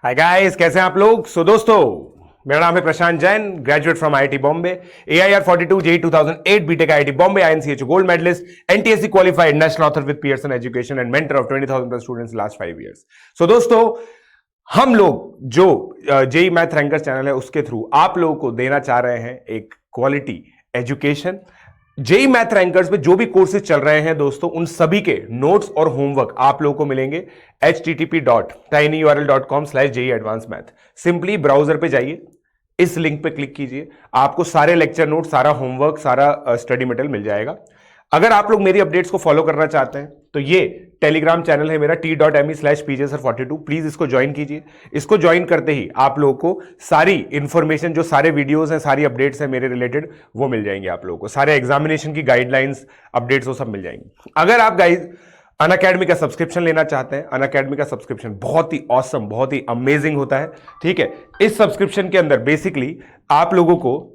Hi guys, कैसे हैं आप लोग। दोस्तों, मेरा नाम है Prashant Jain, graduate from IIT Bombay, AIR42 JEE 2008 BTech IIT Bombay, INCH gold medalist, NTSC qualified, national author with Pearson education and mentor of 20,000 plus students last 5 years. दोस्तों, हम लोग जो जेई मैथ रैंकर्स चैनल है उसके थ्रू आप लोगों को देना चाह रहे हैं एक quality education. JEE math rankers में जो भी कोर्सेज चल रहे हैं दोस्तों, उन सभी के नोट्स और होमवर्क आप लोगों को मिलेंगे http.tinyurl.com/JEE Advanced Math। Simply browser पे जाइए, इस लिंक पे क्लिक कीजिए, आपको सारे लेक्चर नोट, सारा होमवर्क, सारा स्टडी मटेरियल मिल जाएगा। अगर आप लोग मेरी अपडेट्स को फॉलो करना चाहते हैं तो ये टेलीग्राम चैनल है मेरा t.me/pjsir42। प्लीज इसको ज्वाइन कीजिए। इसको ज्वाइन करते ही आप लोगों को सारी इंफॉर्मेशन, जो सारे वीडियोस हैं, सारी अपडेट्स हैं मेरे रिलेटेड, वो मिल जाएंगे आप लोगों को। सारे एग्जामिनेशन की गाइडलाइंस, अपडेट्स, वो सब मिल जाएंगी। अगर आप गाइज अनअकैडमी का सब्सक्रिप्शन लेना चाहते हैं, अनअकैडमी का सब्सक्रिप्शन बहुत ही ऑसम, बहुत ही अमेजिंग होता है। ठीक है, इस सब्सक्रिप्शन के अंदर बेसिकली आप लोगों को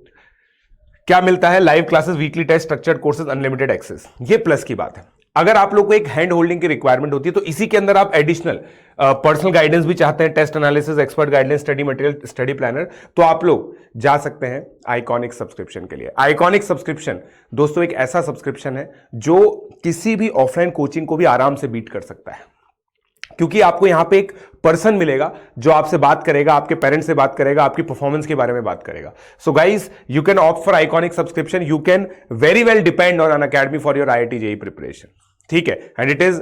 क्या मिलता है? Live classes, weekly test, structured courses, unlimited access. ये प्लस की बात है। अगर आप लोग को एक हैंड होल्डिंग की रिक्वायरमेंट होती है तो इसी के अंदर आप एडिशनल पर्सनल गाइडेंस भी चाहते हैं, test analysis, expert guidance, study material, study planner, तो आप लोग जा सकते हैं आइकॉनिक सब्सक्रिप्शन के लिए। आइकॉनिक सब्सक्रिप्शन दोस्तों एक ऐसा सब्सक्रिप्शन है जो किसी भी ऑफलाइन कोचिंग को भी आराम से बीट कर सकता है, क्योंकि आपको यहां पे एक पर्सन मिलेगा जो आपसे बात करेगा, आपके पेरेंट्स से बात करेगा, आपकी परफॉर्मेंस के बारे में बात करेगा। So guys, you can opt for iconic subscription. You can very well depend on Unacademy for your IIT JEE preparation. ठीक है, and it is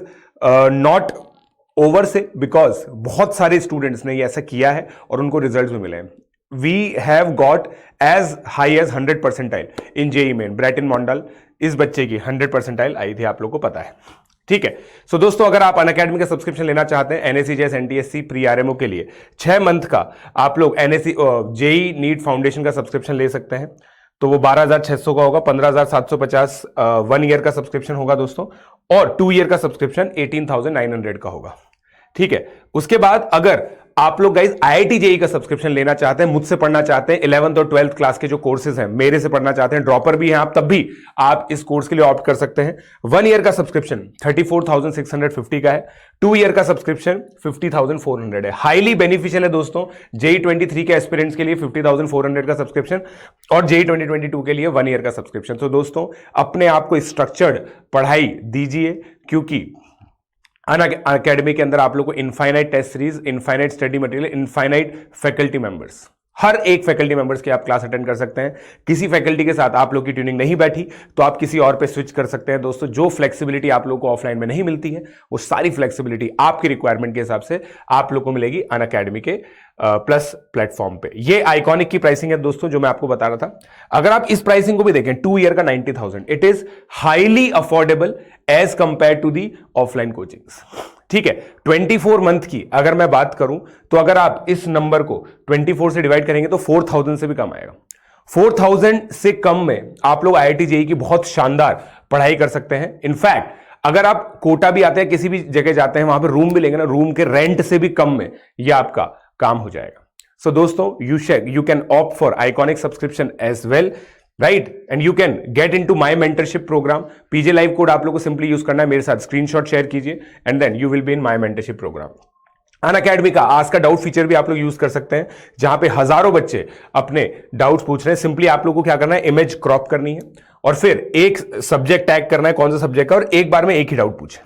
not over से, बिकॉज बहुत सारे स्टूडेंट्स ने ये ऐसा किया है और उनको रिजल्ट भी मिले हैं। We have got as high as 100 percentile in JEE main. Bratin Mondal, इस बच्चे की 100 परसेंटाइल आई थी, आप लोग को पता है। ठीक है, सो दोस्तों, अगर आप अनअकैडमी का सब्सक्रिप्शन लेना चाहते हैं NSE JS NTSC pre RMO के लिए 6 मंथ का, आप लोग JEE नीट फाउंडेशन का सब्सक्रिप्शन ले सकते हैं। तो वो 12,600 का होगा, 15,750 1 ईयर का सब्सक्रिप्शन होगा दोस्तों, और 2 ईयर का सब्सक्रिप्शन 18,900 का होगा। ठीक है, उसके बाद अगर आप लोग गाइज IIT JEE का सब्सक्रिप्शन लेना चाहते हैं, मुझसे पढ़ना चाहते हैं, 11th और 12th क्लास के जो कोर्सेज हैं मेरे से पढ़ना चाहते हैं, ड्रॉपर भी हैं आप, तब भी आप इस कोर्स के लिए ऑप्ट कर सकते हैं। 1 ईयर का सब्सक्रिप्शन 34,650 का है, 2 ईयर का सब्सक्रिप्शन 50,400 है। हाईली बेनिफिशियल है दोस्तों JEE 23 के एस्पिरेंट्स के लिए 50,400 का सब्सक्रिप्शन, और JEE 2022 के लिए 1 ईयर का सब्सक्रिप्शन। तो दोस्तों, अपने आप को स्ट्रक्चर्ड पढ़ाई दीजिए, क्योंकि अनअकैडमी के अंदर आप लोग को infinite test series, infinite study material, infinite faculty members, हर एक फैकल्टी मेंबर्स की आप क्लास अटेंड कर सकते हैं। किसी फैकल्टी के साथ आप लोग की ट्यूनिंग नहीं बैठी तो आप किसी और पे स्विच कर सकते हैं दोस्तों। जो फ्लेक्सिबिलिटी आप लोग को ऑफलाइन में नहीं मिलती है, वो सारी फ्लेक्सिबिलिटी आपकी रिक्वायरमेंट के हिसाब से आप लोग को मिलेगी अनअकैडमी के प्लस प्लेटफॉर्म पे। ये आइकॉनिक की प्राइसिंग है दोस्तों, जो मैं आपको बता रहा था। अगर आप इस प्राइसिंग को भी देखें, 2 ईयर का 90,000, it is highly affordable as compare to the offline coachings. ठीक है, 24 मंथ की अगर मैं बात करूं तो अगर आप इस नंबर को 24 से डिवाइड करेंगे तो 4,000 से भी कम आएगा। 4,000 से कम में आप लोग IIT JEE की बहुत शानदार पढ़ाई कर सकते हैं। इनफैक्ट अगर आप कोटा भी आते हैं, किसी भी जगह जाते हैं, वहां पर रूम भी लेंगे ना, रूम के रेंट से भी कम में यह आपका काम हो जाएगा। सो दोस्तों, you can opt for iconic subscription as well, right, and you can get into my mentorship program. PJ live code आप लोग को सिंपली यूज करना है, मेरे साथ स्क्रीनशॉट शेयर कीजिए, and then you will be in my mentorship program. Unacademy का ask का डाउट फीचर भी आप लोग यूज कर सकते हैं, जहां पे हजारों बच्चे अपने डाउट्स पूछ रहे हैं। सिंपली आप लोग को क्या करना है, इमेज क्रॉप करनी है और फिर एक सब्जेक्ट टैग करना है, कौन सा सब्जेक्ट का, और एक बार में एक ही डाउट पूछे।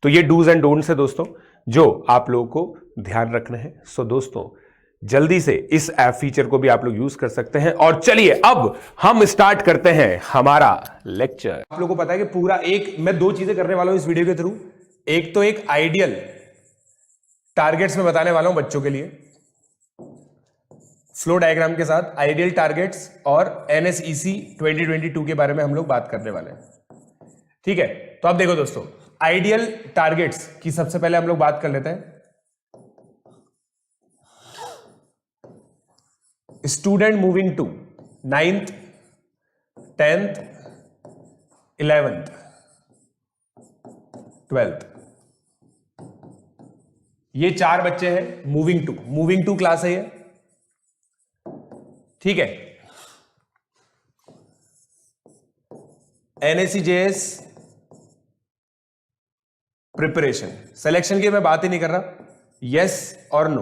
तो ये डूज एंड डोंट्स है दोस्तों, जो आप लोगों को ध्यान रखना है। सो दोस्तों, जल्दी से इस ऐप फीचर को भी आप लोग यूज कर सकते हैं। और चलिए अब हम स्टार्ट करते हैं हमारा लेक्चर। आप लोगों को पता है कि पूरा मैं 2 चीजें करने वाला हूं इस वीडियो के थ्रू। एक तो एक आइडियल टारगेट्स में बताने वाला हूं बच्चों के लिए, फ्लो डायग्राम के साथ आइडियल टारगेट्स, और NSEC 2022 के बारे में हम लोग बात करने वाले हैं। ठीक है, तो अब देखो दोस्तों, आइडियल टारगेट्स की सबसे पहले हम लोग बात कर लेते हैं। Student moving to 9th 10th 11th 12th, ये 4 बच्चे हैं मूविंग टू क्लास है ये। ठीक है, NSE JS प्रिपरेशन, सिलेक्शन की मैं बात ही नहीं कर रहा, यस और नो।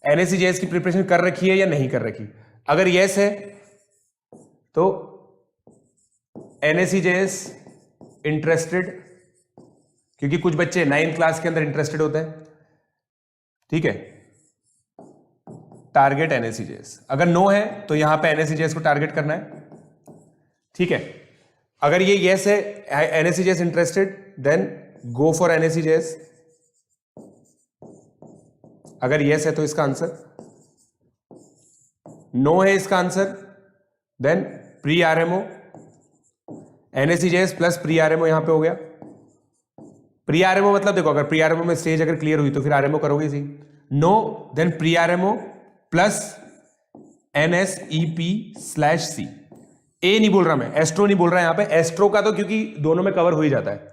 NSCJS की प्रिपरेशन कर रखी है या नहीं कर रखी? अगर यस है तो NSCJS इंटरेस्टेड, क्योंकि कुछ बच्चे 9th क्लास के अंदर इंटरेस्टेड होते हैं, ठीक है, टारगेट NSCJS। अगर नो है तो यहां पे NSCJS को टारगेट करना है, ठीक है। अगर ये यस है, NSCJS interested, then go for NSCJS। अगर यस है तो इसका आंसर, नो है इसका answer, then pre RMO, NSCJS plus pre RMO यहां पे हो गया। प्री RMO मतलब देखो, अगर प्री RMO में स्टेज अगर क्लियर हुई तो फिर RMO करोगे सी। No, then pre RMO plus NSEP/C। ए नहीं बोल रहा मैं, एस्ट्रो नहीं बोल रहा यहां पे। एस्ट्रो का तो क्योंकि दोनों में कवर हो ही जाता है।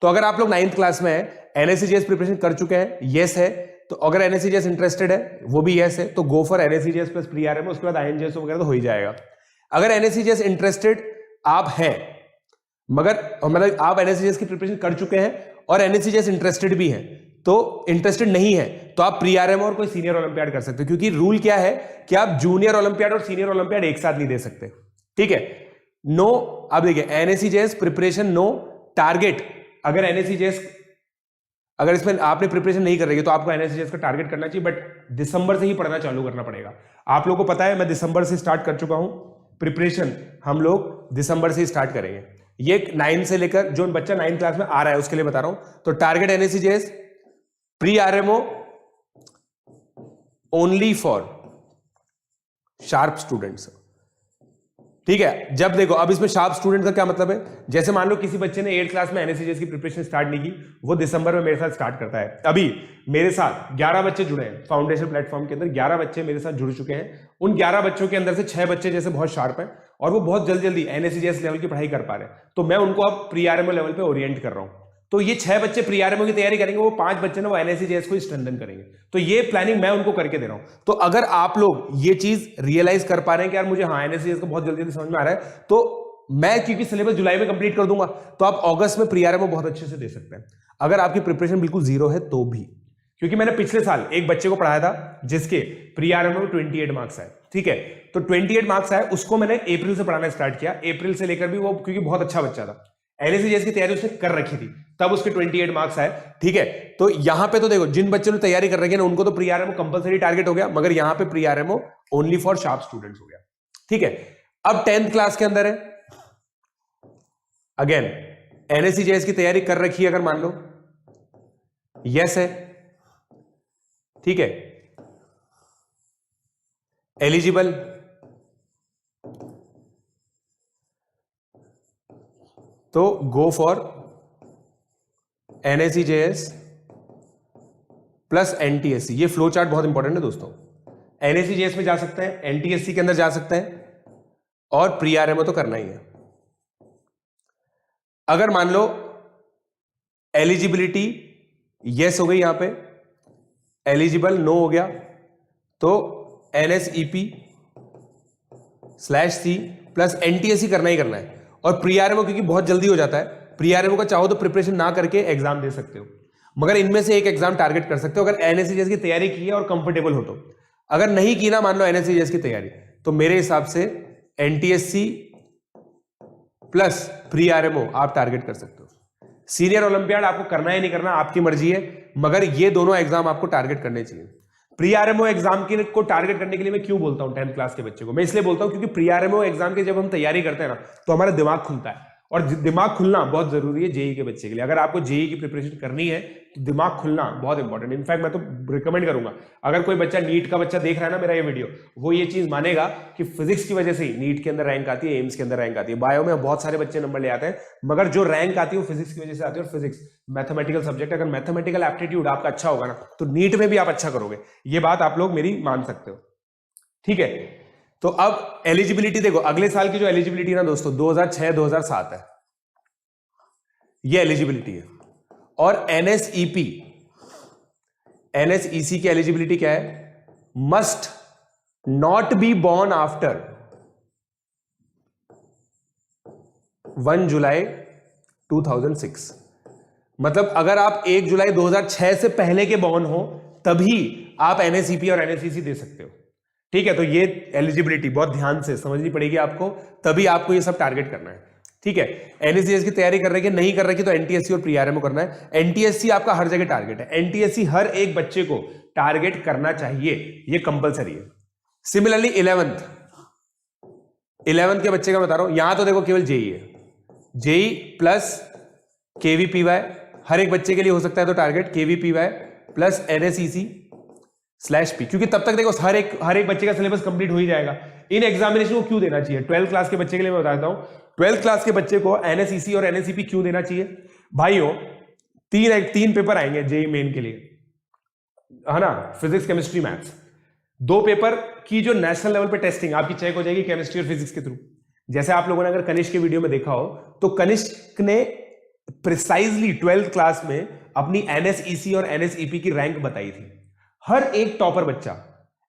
तो अगर आप लोग 9th क्लास में है, NSCJS प्रिपरेशन कर चुके हैं, यस है, तो अगर NSCJS इंटरेस्टेड है, वो भी यस है, तो गो for NSCJS plus pre RMO, उसके बाद INJS वगैरह तो हो ही जाएगा। अगर NSCJS इंटरेस्टेड आप हैं, मगर मतलब आप NSCJS की प्रिपरेशन कर चुके हैं और NSCJS इंटरेस्टेड भी हैं, तो इंटरेस्टेड नहीं है तो आप प्री RMO और कोई सीनियर ओलंपियाड कर सकते हो, क्योंकि रूल क्या है कि आप जूनियर ओलंपियाड और सीनियर ओलंपियाड एक साथ नहीं दे सकते, ठीक है। नो, अब देखिए NSCJS प्रिपरेशन नो, टारगेट अगर NSCJS, अगर इसमें आपने प्रिपरेशन नहीं कर रही है तो आपको NSCJS का टारगेट करना चाहिए, बट दिसंबर से ही पढ़ना चालू करना पड़ेगा। आप लोगों को पता है मैं दिसंबर से स्टार्ट कर चुका हूं प्रिपरेशन, हम लोग दिसंबर से स्टार्ट करेंगे। ये 9 से लेकर जो बच्चा 9th क्लास में आ रहा है उसके लिए बता रहा हूं। तो target NSCJS, pre RMO only for sharp students, ठीक है। जब देखो, अब इसमें शार्प स्टूडेंट का क्या मतलब है, जैसे मान लो किसी बच्चे ने 8th क्लास में NSCJS की प्रिपरेशन स्टार्ट नहीं की, वो दिसंबर में मेरे साथ स्टार्ट करता है। अभी मेरे साथ 11 बच्चे जुड़े हैं फाउंडेशन प्लेटफॉर्म के अंदर, 11 बच्चे मेरे साथ जुड़ चुके हैं। उन 11 बच्चों के अंदर से 6 बच्चे जैसे बहुत शार्प हैं और वो बहुत जल्दी NSCJS लेवल की पढ़ाई कर पा रहे हैं, तो मैं उनको अब प्री RMO लेवल पे ओरिएंट कर रहा हूं। तो ये 6 बच्चे प्री RMO की तैयारी करेंगे, वो 5 बच्चे ना वो NSCJS को स्ट्रेंथन करेंगे। तो ये प्लानिंग मैं उनको करके दे रहा हूं। तो अगर आप लोग ये चीज रियलाइज कर पा रहे हैं कि यार मुझे हाँ NSCJS को बहुत जल्दी समझ में आ रहा है, तो मैं क्योंकि सिलेबस जुलाई में कंप्लीट कर दूंगा, तो आप अगस्त में प्री RMO बहुत अच्छे से दे सकते हैं। अगर आपकी प्रिपरेशन बिल्कुल जीरो है तो भी, क्योंकि मैंने पिछले साल एक बच्चे को पढ़ाया था जिसके प्री RMO में 28 मार्क्स आए, ठीक है। तो 28 मार्क्स आए, उसको मैंने अप्रैल से पढ़ाना स्टार्ट किया। अप्रैल से लेकर भी वो, क्योंकि बहुत अच्छा बच्चा था, NSCJS की तैयारी उसने कर रखी थी, तब उसके 28 मार्क्स आए, ठीक है। तो यहां पे तो देखो, जिन बच्चों ने तैयारी कर रखी है ना, उनको तो प्री RMO कंपलसरी टारगेट हो गया, मगर यहां पे pre RMO only for sharp students हो गया, ठीक है। अब 10th क्लास के अंदर है, अगेन NSCJS की तैयारी कर रखी है, अगर मान लो यस है, ठीक है, एलिजिबल, तो गो फॉर NSCJS प्लस NTSC। ये फ्लो चार्ट बहुत इंपॉर्टेंट है दोस्तों। NSCJS में जा सकते हैं, NTSC के अंदर जा सकते हैं, और प्री RMO तो करना ही है। अगर मान लो एलिजिबिलिटी यस हो गई, यहां पे एलिजिबल नो हो गया, तो NSEP/C प्लस NTSC करना ही करना है। और प्री RMO क्योंकि बहुत जल्दी हो जाता है, प्री RMO का चाहो तो प्रिपरेशन ना करके एग्जाम दे सकते हो, मगर इनमें से एक एग्जाम टारगेट कर सकते हो अगर NSCJS की तैयारी की है और कंफर्टेबल हो तो। अगर नहीं की ना, मान लो NSCJS की तैयारी, तो मेरे हिसाब से NTSC प्लस प्री RMO आप टारगेट कर सकते हो। सीनियर ओलंपियाड आपको करना है नहीं करना आपकी मर्जी है, मगर ये दोनों एग्जाम आपको टारगेट करने चाहिए। प्री RMO एग्जाम को टारगेट करने के लिए मैं क्यों बोलता हूं 10th क्लास के बच्चे को, मैं इसलिए बोलता हूं क्योंकि प्री RMO एग्जाम की जब हम तैयारी करते हैं ना, तो हमारा दिमाग खुलता है, और दिमाग खुलना बहुत जरूरी है जेईई के बच्चे के लिए। अगर आपको जेईई की प्रिपरेशन करनी है तो दिमाग खुलना बहुत इंपॉर्टेंट है। इनफैक्ट मैं तो रिकमेंड करूंगा, अगर कोई बच्चा नीट का बच्चा देख रहा है ना मेरा ये वीडियो, वो ये चीज मानेगा कि फिजिक्स की वजह से ही नीट के अंदर रैंक आती है, एम्स के अंदर रैंक आती है। बायो में बहुत सारे बच्चे नंबर ले आते हैं, मगर जो रैंक आती है वो फिजिक्स की वजह से आती है, और फिजिक्स मैथमेटिकल सब्जेक्ट, अगर मैथमेटिकल एप्टीट्यूड आपका अच्छा होगा ना, तो नीट में भी आप अच्छा करोगे। ये बात आप लोग मेरी मान सकते हो, ठीक है। तो अब एलिजिबिलिटी देखो, अगले साल की जो एलिजिबिलिटी ना दोस्तों 2006-2007 है, ये एलिजिबिलिटी है। और NSEC की एलिजिबिलिटी क्या है, must not be born after 1 जुलाई 2006। मतलब अगर आप 1 जुलाई 2006 से पहले के बॉर्न हो तभी आप एनएसईपी और एनएसईसी दे सकते हो। ठीक है, तो ये एलिजिबिलिटी बहुत ध्यान से समझनी पड़ेगी आपको, तभी आपको ये सब टारगेट करना है। ठीक है, एनएससीएस की तैयारी कर रही है नहीं कर रही तो एनटीएससी और प्री आरएमओ करना है। एनटीएससी आपका हर जगह टारगेट है, एनटीएससी हर एक बच्चे को टारगेट करना चाहिए, ये कंपलसरी है। सिमिलरली 11th के बच्चे का बता रहा हूं, यहां तो देखो केवल जेई है, जेई प्लस केवीपीवाई हर एक बच्चे के लिए हो सकता है, तो टारगेट केवीपीवाई प्लस एनएसईसी/पी, क्योंकि तब तक देखो हर एक बच्चे का सिलेबस कंप्लीट हो ही जाएगा। इन एग्जामिनेशन को क्यों देना चाहिए 12th क्लास के बच्चे के लिए मैं बताता हूं, 12th क्लास के बच्चे को एनएसईसी और एनएसईपी क्यों देना चाहिए भाइयों। तीन पेपर आएंगे जेई मेन के लिए, है ना, फिजिक्स केमिस्ट्री मैथ्स। 2 पेपर की जो नेशनल लेवल पे टेस्टिंग आपकी चेक हो जाएगी केमिस्ट्री और फिजिक्स के थ्रू। जैसे आप लोगों ने अगर कनिष्क के वीडियो में देखा हो तो कनिष्क ने प्रिसाइजली 12th क्लास में अपनी एनएसईसी और एनएसईपी की रैंक बताई थी। हर एक टॉपर बच्चा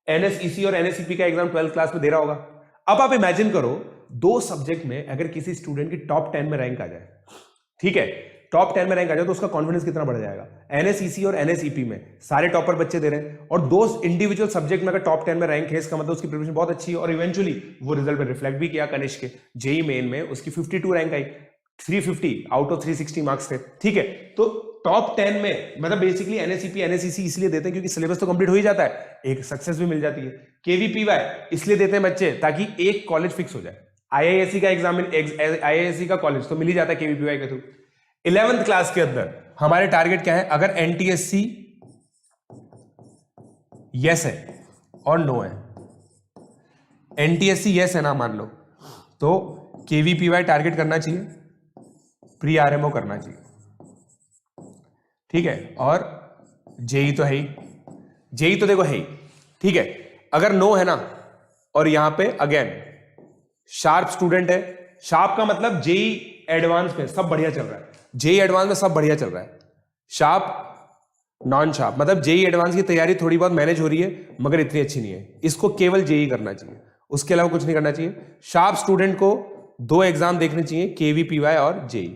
एनएसईसी और एनएसईपी का एग्जाम 12th क्लास में दे रहा होगा। अब आप इमेजिन करो 2 सब्जेक्ट में अगर किसी स्टूडेंट की टॉप 10 में रैंक आ जाए, ठीक है, टॉप 10 में रैंक आ जाए तो उसका कॉन्फिडेंस कितना बढ़ जाएगा। एनएसईसी और एनएसईपी में सारे टॉपर बच्चे दे रहे हैं और 2 इंडिविजुअल सब्जेक्ट में अगर टॉप 10 में रैंक है, इसका मतलब उसकी प्रिपरेशन बहुत अच्छी है और इवेंचुअली वो रिजल्ट में रिफ्लेक्ट भी किया। कनिष्क के जेई मेन में उसकी 52 rank I, 350 out of 360 marks थे। ठीक है, तो टॉप 10 में मतलब बेसिकली एनएसईपी एनएसईसी इसलिए देते हैं क्योंकि सिलेबस तो कंप्लीट हो ही जाता है, एक सक्सेस भी मिल जाती है। केवीपीवाई इसलिए देते हैं बच्चे ताकि एक कॉलेज फिक्स हो जाए। आईआईएससी का एग्जाम, आईआईएससी का कॉलेज तो मिल ही जाता है केवीपीवाई के थ्रू। 11th क्लास के अंदर हमारे टारगेट क्या है, अगर एनटीएससी यस है और नो है, एनटीएससी यस है ना मान लो, तो केवीपीवाई टारगेट करना चाहिए, प्री आरएमओ करना चाहिए। ठीक है, और जेई तो है ही, जेई तो देखो है ही। ठीक है, अगर नो है ना और यहां पे अगेन शार्प स्टूडेंट है, शार्प का मतलब जेई एडवांस में सब बढ़िया चल रहा है, जेई एडवांस में सब बढ़िया चल रहा है। शार्प नॉन शार्प मतलब जेई एडवांस की तैयारी थोड़ी बहुत मैनेज हो रही है मगर इतनी अच्छी नहीं है, इसको केवल जेई करना चाहिए, उसके अलावा कुछ नहीं करना चाहिए। शार्प स्टूडेंट को 2 एग्जाम देखने चाहिए, केवीपीवाई और जेई।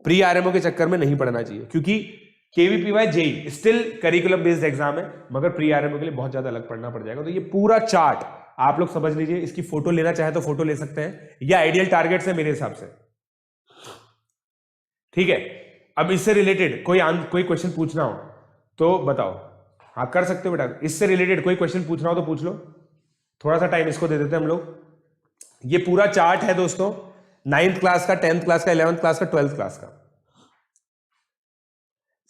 प्री आरएमओ के चक्कर में नहीं पढ़ना चाहिए क्योंकि KVPY JEE still curriculum based exam है मगर प्री आरएमओ के लिए बहुत ज्यादा अलग पढ़ना पड़ जाएगा। तो ये पूरा चार्ट आप लोग समझ लीजिए, इसकी फोटो लेना चाहे तो फोटो ले सकते हैं, या आइडियल टारगेट्स है मेरे हिसाब से। ठीक है, अब इससे रिलेटेड कोई क्वेश्चन पूछना हो तो बताओ। हाँ कर सकते हो बेटा, इससे रिलेटेड कोई क्वेश्चन पूछना हो तो पूछ लो, थोड़ा सा टाइम इसको दे देते हैं हम लोग। ये पूरा चार्ट है दोस्तों 9th क्लास का, 10th क्लास का, 11th क्लास का, 12th क्लास का।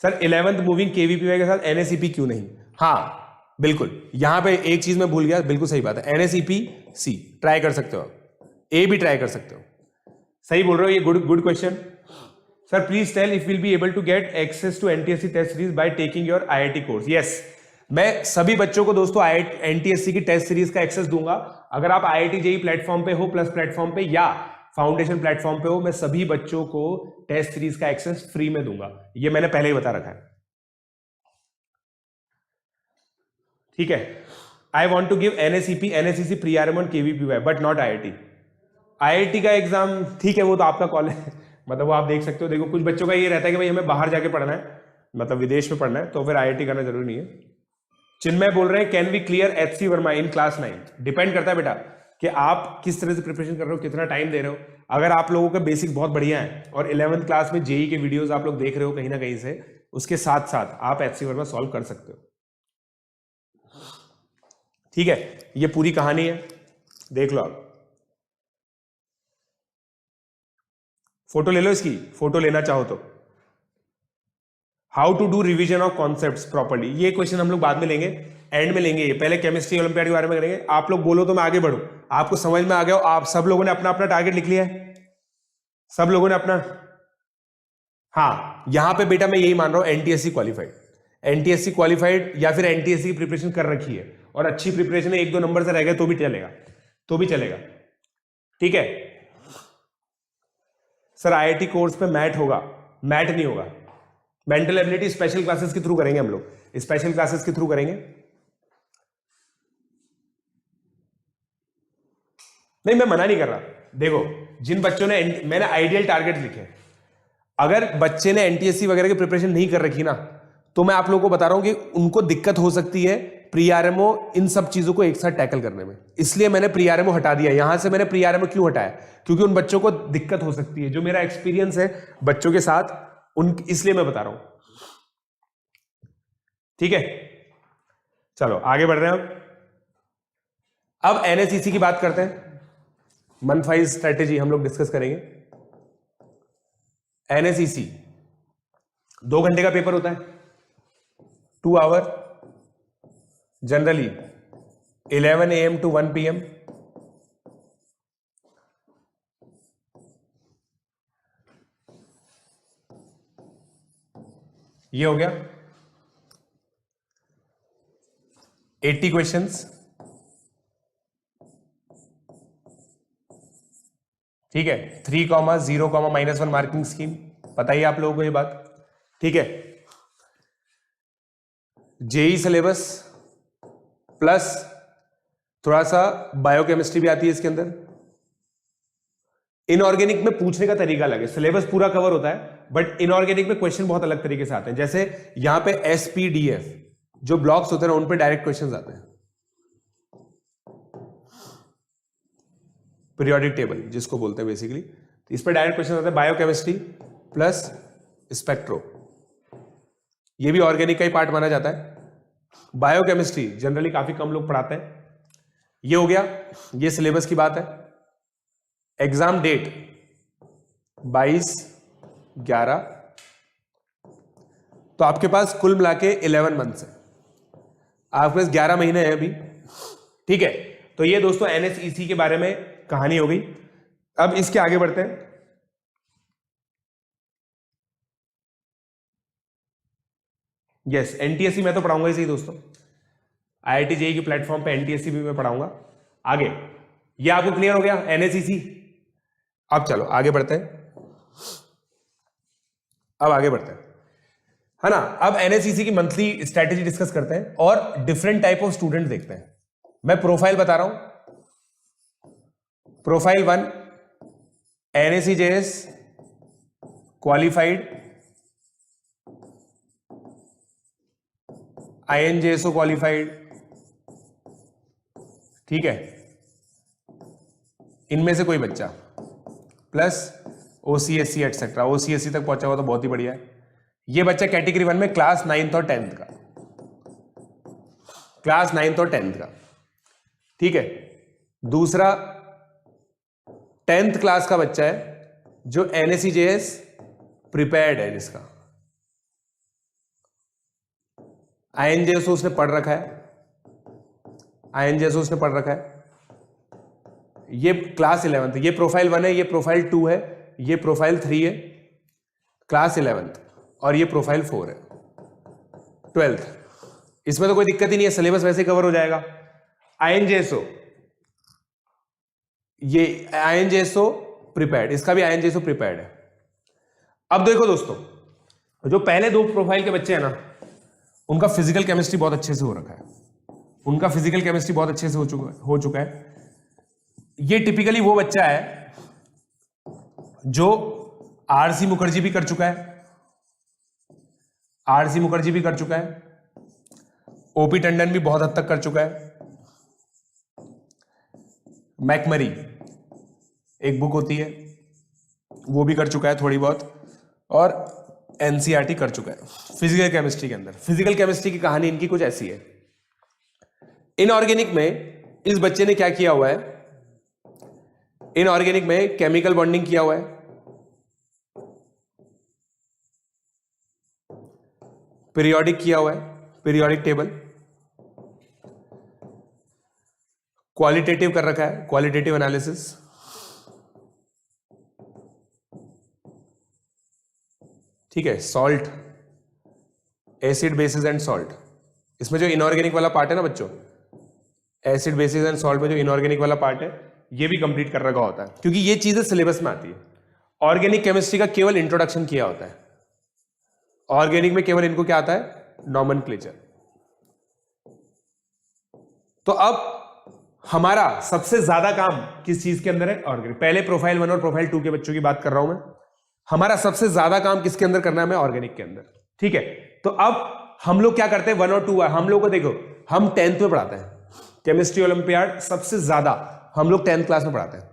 सर 11th मूविंग केवीपीवाई के साथ एनएसईपी क्यों नहीं? हाँ बिल्कुल, यहां पे एक चीज मैं भूल गया, बिल्कुल सही बात है, एनएसईपी सी ट्राई कर सकते हो, ए भी ट्राई कर सकते हो, सही बोल रहे हो, ये good question. Sir please tell if will be able to get access to NTSC test series by taking your IIT course. Yes, मैं सभी बच्चों को दोस्तों एनटीएससी की टेस्ट सीरीज का एक्सेस दूंगा। अगर आप आईआईटी जेई प्लेटफॉर्म पे हो, प्लस प्लेटफॉर्म पे या फाउंडेशन प्लेटफॉर्म पे हो, मैं सभी बच्चों को टेस्ट सीरीज का एक्सेस फ्री में दूंगा, ये मैंने पहले ही बता रखा है। ठीक है, I want to give NSEP NSEC pre RMO KVPY but not IIT. IIT का एग्जाम ठीक है, वो तो आपका कॉलेज मतलब वो आप देख सकते हो। देखो कुछ बच्चों का ये रहता है कि भाई हमें बाहर जाके पढ़ना है, मतलब विदेश में पढ़ना है, तो फिर आईआईटी करना जरूरी नहीं है। चिन्मय बोल रहे हैं can we clear HC Verma in class 9? Depend करता है बेटा कि आप किस तरह से प्रिपरेशन कर रहे हो, कितना टाइम दे रहे हो। अगर आप लोगों का बेसिक बहुत बढ़िया है और 11th क्लास में जेई के वीडियोस आप लोग देख रहे हो कहीं ना कहीं से, उसके साथ साथ आप एचसी वर्मा सॉल्व कर सकते हो। ठीक है, ये पूरी कहानी है, देख लो आप, फोटो ले लो इसकी, फोटो लेना चाहो तो। How to do revision of concepts properly, ये क्वेश्चन हम लोग बाद में लेंगे, एंड में लेंगे। ये पहले केमिस्ट्री ओलंपियाड के बारे में करेंगे। आप लोग बोलो तो मैं आगे बढ़ूं, आपको समझ में आ गया हो? आप सब लोगों ने अपना अपना टारगेट लिख लिया है, सब लोगों ने अपना? हाँ, यहां पे बेटा मैं यही मान रहा हूं, एनटीएससी क्वालिफाइड, एनटीएससी क्वालिफाइड या फिर एनटीएससी की प्रिपरेशन कर रखी है और अच्छी प्रिपरेशन है, 1-2 नंबर से रह गए तो भी चलेगा, तो भी चलेगा। ठीक है सर, आईआईटी कोर्स पे मैट होगा? मैट नहीं होगा, मेंटल एबिलिटी स्पेशल क्लासेस के थ्रू करेंगे हम लोग, स्पेशल क्लासेस के थ्रू करेंगे। नहीं मैं मना नहीं कर रहा, देखो जिन बच्चों ने, मैंने आइडियल टारगेट लिखे, अगर बच्चे ने एनटीएससी वगैरह की प्रिपरेशन नहीं कर रखी ना, तो मैं आप लोगों को बता रहा हूं कि उनको दिक्कत हो सकती है प्री आरएमओ इन सब चीजों को एक साथ टैकल करने में, इसलिए मैंने प्री आरएमओ हटा दिया। यहां से मैंने प्री आरएमओ क्यों हटाया, क्योंकि उन बच्चों को दिक्कत हो सकती है। जो मेरा एक्सपीरियंस है बच्चों के साथ उन, इसलिए मैं बता रहा हूं। ठीक है, चलो आगे बढ़ रहे हैं। अब एनएसईसी की बात करते हैं। मंथ वाइज स्ट्रेटेजी हम लोग डिस्कस करेंगे। एनएसईसी 2 घंटे का पेपर होता है, 2 our, generally 11 AM to 1 PM। ये हो गया 80 क्वेश्चंस। ठीक है, 3, 0, -1 मार्किंग स्कीम, पता ही आप लोगों को ये बात। ठीक है, जेई सिलेबस प्लस थोड़ा सा बायोकेमिस्ट्री भी आती है इसके अंदर। इनऑर्गेनिक में पूछने का तरीका अलग है, सिलेबस पूरा कवर होता है, बट इनऑर्गेनिक में क्वेश्चन बहुत अलग तरीके से आते हैं। जैसे यहां पे SPDF जो ब्लॉक्स होते हैं उन पे डायरेक्ट क्वेश्चंस आते हैं। पीरियोडिक टेबल जिसको बोलते हैं बेसिकली, तो इस पर डायरेक्ट क्वेश्चन आते हैं। बायोकेमिस्ट्री प्लस स्पेक्ट्रो, ये भी ऑर्गेनिक का ही पार्ट माना जाता है। बायोकेमिस्ट्री जनरली काफी कम लोग पढ़ाते हैं। ये हो गया, ये सिलेबस की बात है। एग्जाम डेट 22/11, तो आपके पास कुल मिला के 11 मंथ्स है, आपके पास 11 महीने हैं अभी। ठीक है, तो ये दोस्तों एनएसईसी के बारे में कहानी हो गई। अब इसके आगे बढ़ते हैं। यस, एनटीएससी मैं तो पढ़ाऊंगा इसी दोस्तों, IIT JEE के प्लेटफॉर्म पे एनटीएससी भी मैं पढ़ाऊंगा आगे। ये आपको क्लियर हो गया एनएसईसी। अब चलो आगे बढ़ते हैं। अब आगे बढ़ते हैं, है ना। अब एनएसईसी की मंथली स्ट्रेटेजी डिस्कस करते हैं और डिफरेंट टाइप ऑफ स्टूडेंट देखते हैं। मैं प्रोफाइल बता रहा हूं। Profile 1 NSE-JS qualified, INJSO qualified. ठीक है, इनमें से कोई बच्चा प्लस OCSC एटसेट्रा, OCSC तक पहुंचा हुआ तो बहुत ही बढ़िया है। ये बच्चा कैटेगरी 1 में क्लास 9th और 10th का, क्लास 9th और 10th का। ठीक है, दूसरा 10th क्लास का बच्चा है जो NSE-JS प्रिपेयर्ड है, जिसका INJSO उसने पढ़ रखा है, INJSO उसने पढ़ रखा है। ये क्लास 11th, ये प्रोफाइल 1 है, ये प्रोफाइल 2 है, ये प्रोफाइल 3 है, क्लास 11th, और ये प्रोफाइल 4 है, 12th। इसमें तो कोई दिक्कत ही नहीं है, सिलेबस वैसे कवर हो जाएगा। INJSO, ये INJSO प्रिपेयर्ड, इसका भी INJSO प्रिपेयर्ड है। अब देखो दोस्तों, जो पहले 2 प्रोफाइल के बच्चे हैं ना, उनका फिजिकल केमिस्ट्री बहुत अच्छे से हो रखा है, उनका फिजिकल केमिस्ट्री बहुत अच्छे से हो चुका है। ये टिपिकली वो बच्चा है जो RC मुखर्जी भी कर चुका है, RC मुखर्जी भी कर चुका है, OP टंडन भी बहुत हद तक कर चुका है, मैकमरी एक बुक होती है वो भी कर चुका है थोड़ी बहुत, और NCERT कर चुका है फिजिकल केमिस्ट्री के अंदर। फिजिकल केमिस्ट्री की कहानी इनकी कुछ ऐसी है। इनऑर्गेनिक में इस बच्चे ने क्या किया हुआ है, इनऑर्गेनिक में केमिकल बॉन्डिंग किया हुआ है, पीरियोडिक किया हुआ है, पीरियोडिक टेबल, क्वालिटेटिव कर रखा है, क्वालिटेटिव एनालिसिस, ठीक है, salt, acid basis and salt. इसमें जो इनऑर्गेनिक वाला पार्ट है ना बच्चों, एसिड बेसिस एंड सॉल्ट में जो इनऑर्गेनिक वाला पार्ट है, ये भी कंप्लीट कर रखा होता है, क्योंकि ये चीजें सिलेबस में आती है। ऑर्गेनिक केमिस्ट्री का केवल इंट्रोडक्शन किया होता है, ऑर्गेनिक में केवल इनको क्या आता है, नॉमेनक्लेचर। तो अब हमारा सबसे ज्यादा काम किस चीज के अंदर है, ऑर्गेनिक। पहले प्रोफाइल 1 और प्रोफाइल 2 के बच्चों की बात कर रहा हूं मैं। हमारा सबसे ज्यादा काम किसके अंदर करना है, हमें ऑर्गेनिक के अंदर। ठीक है, तो अब हम लोग क्या करते हैं, 1 और 2 हम लोग को देखो, हम 10th में पढ़ाते हैं केमिस्ट्री ओलंपियाड, सबसे ज्यादा हम लोग 10th क्लास में पढ़ाते हैं।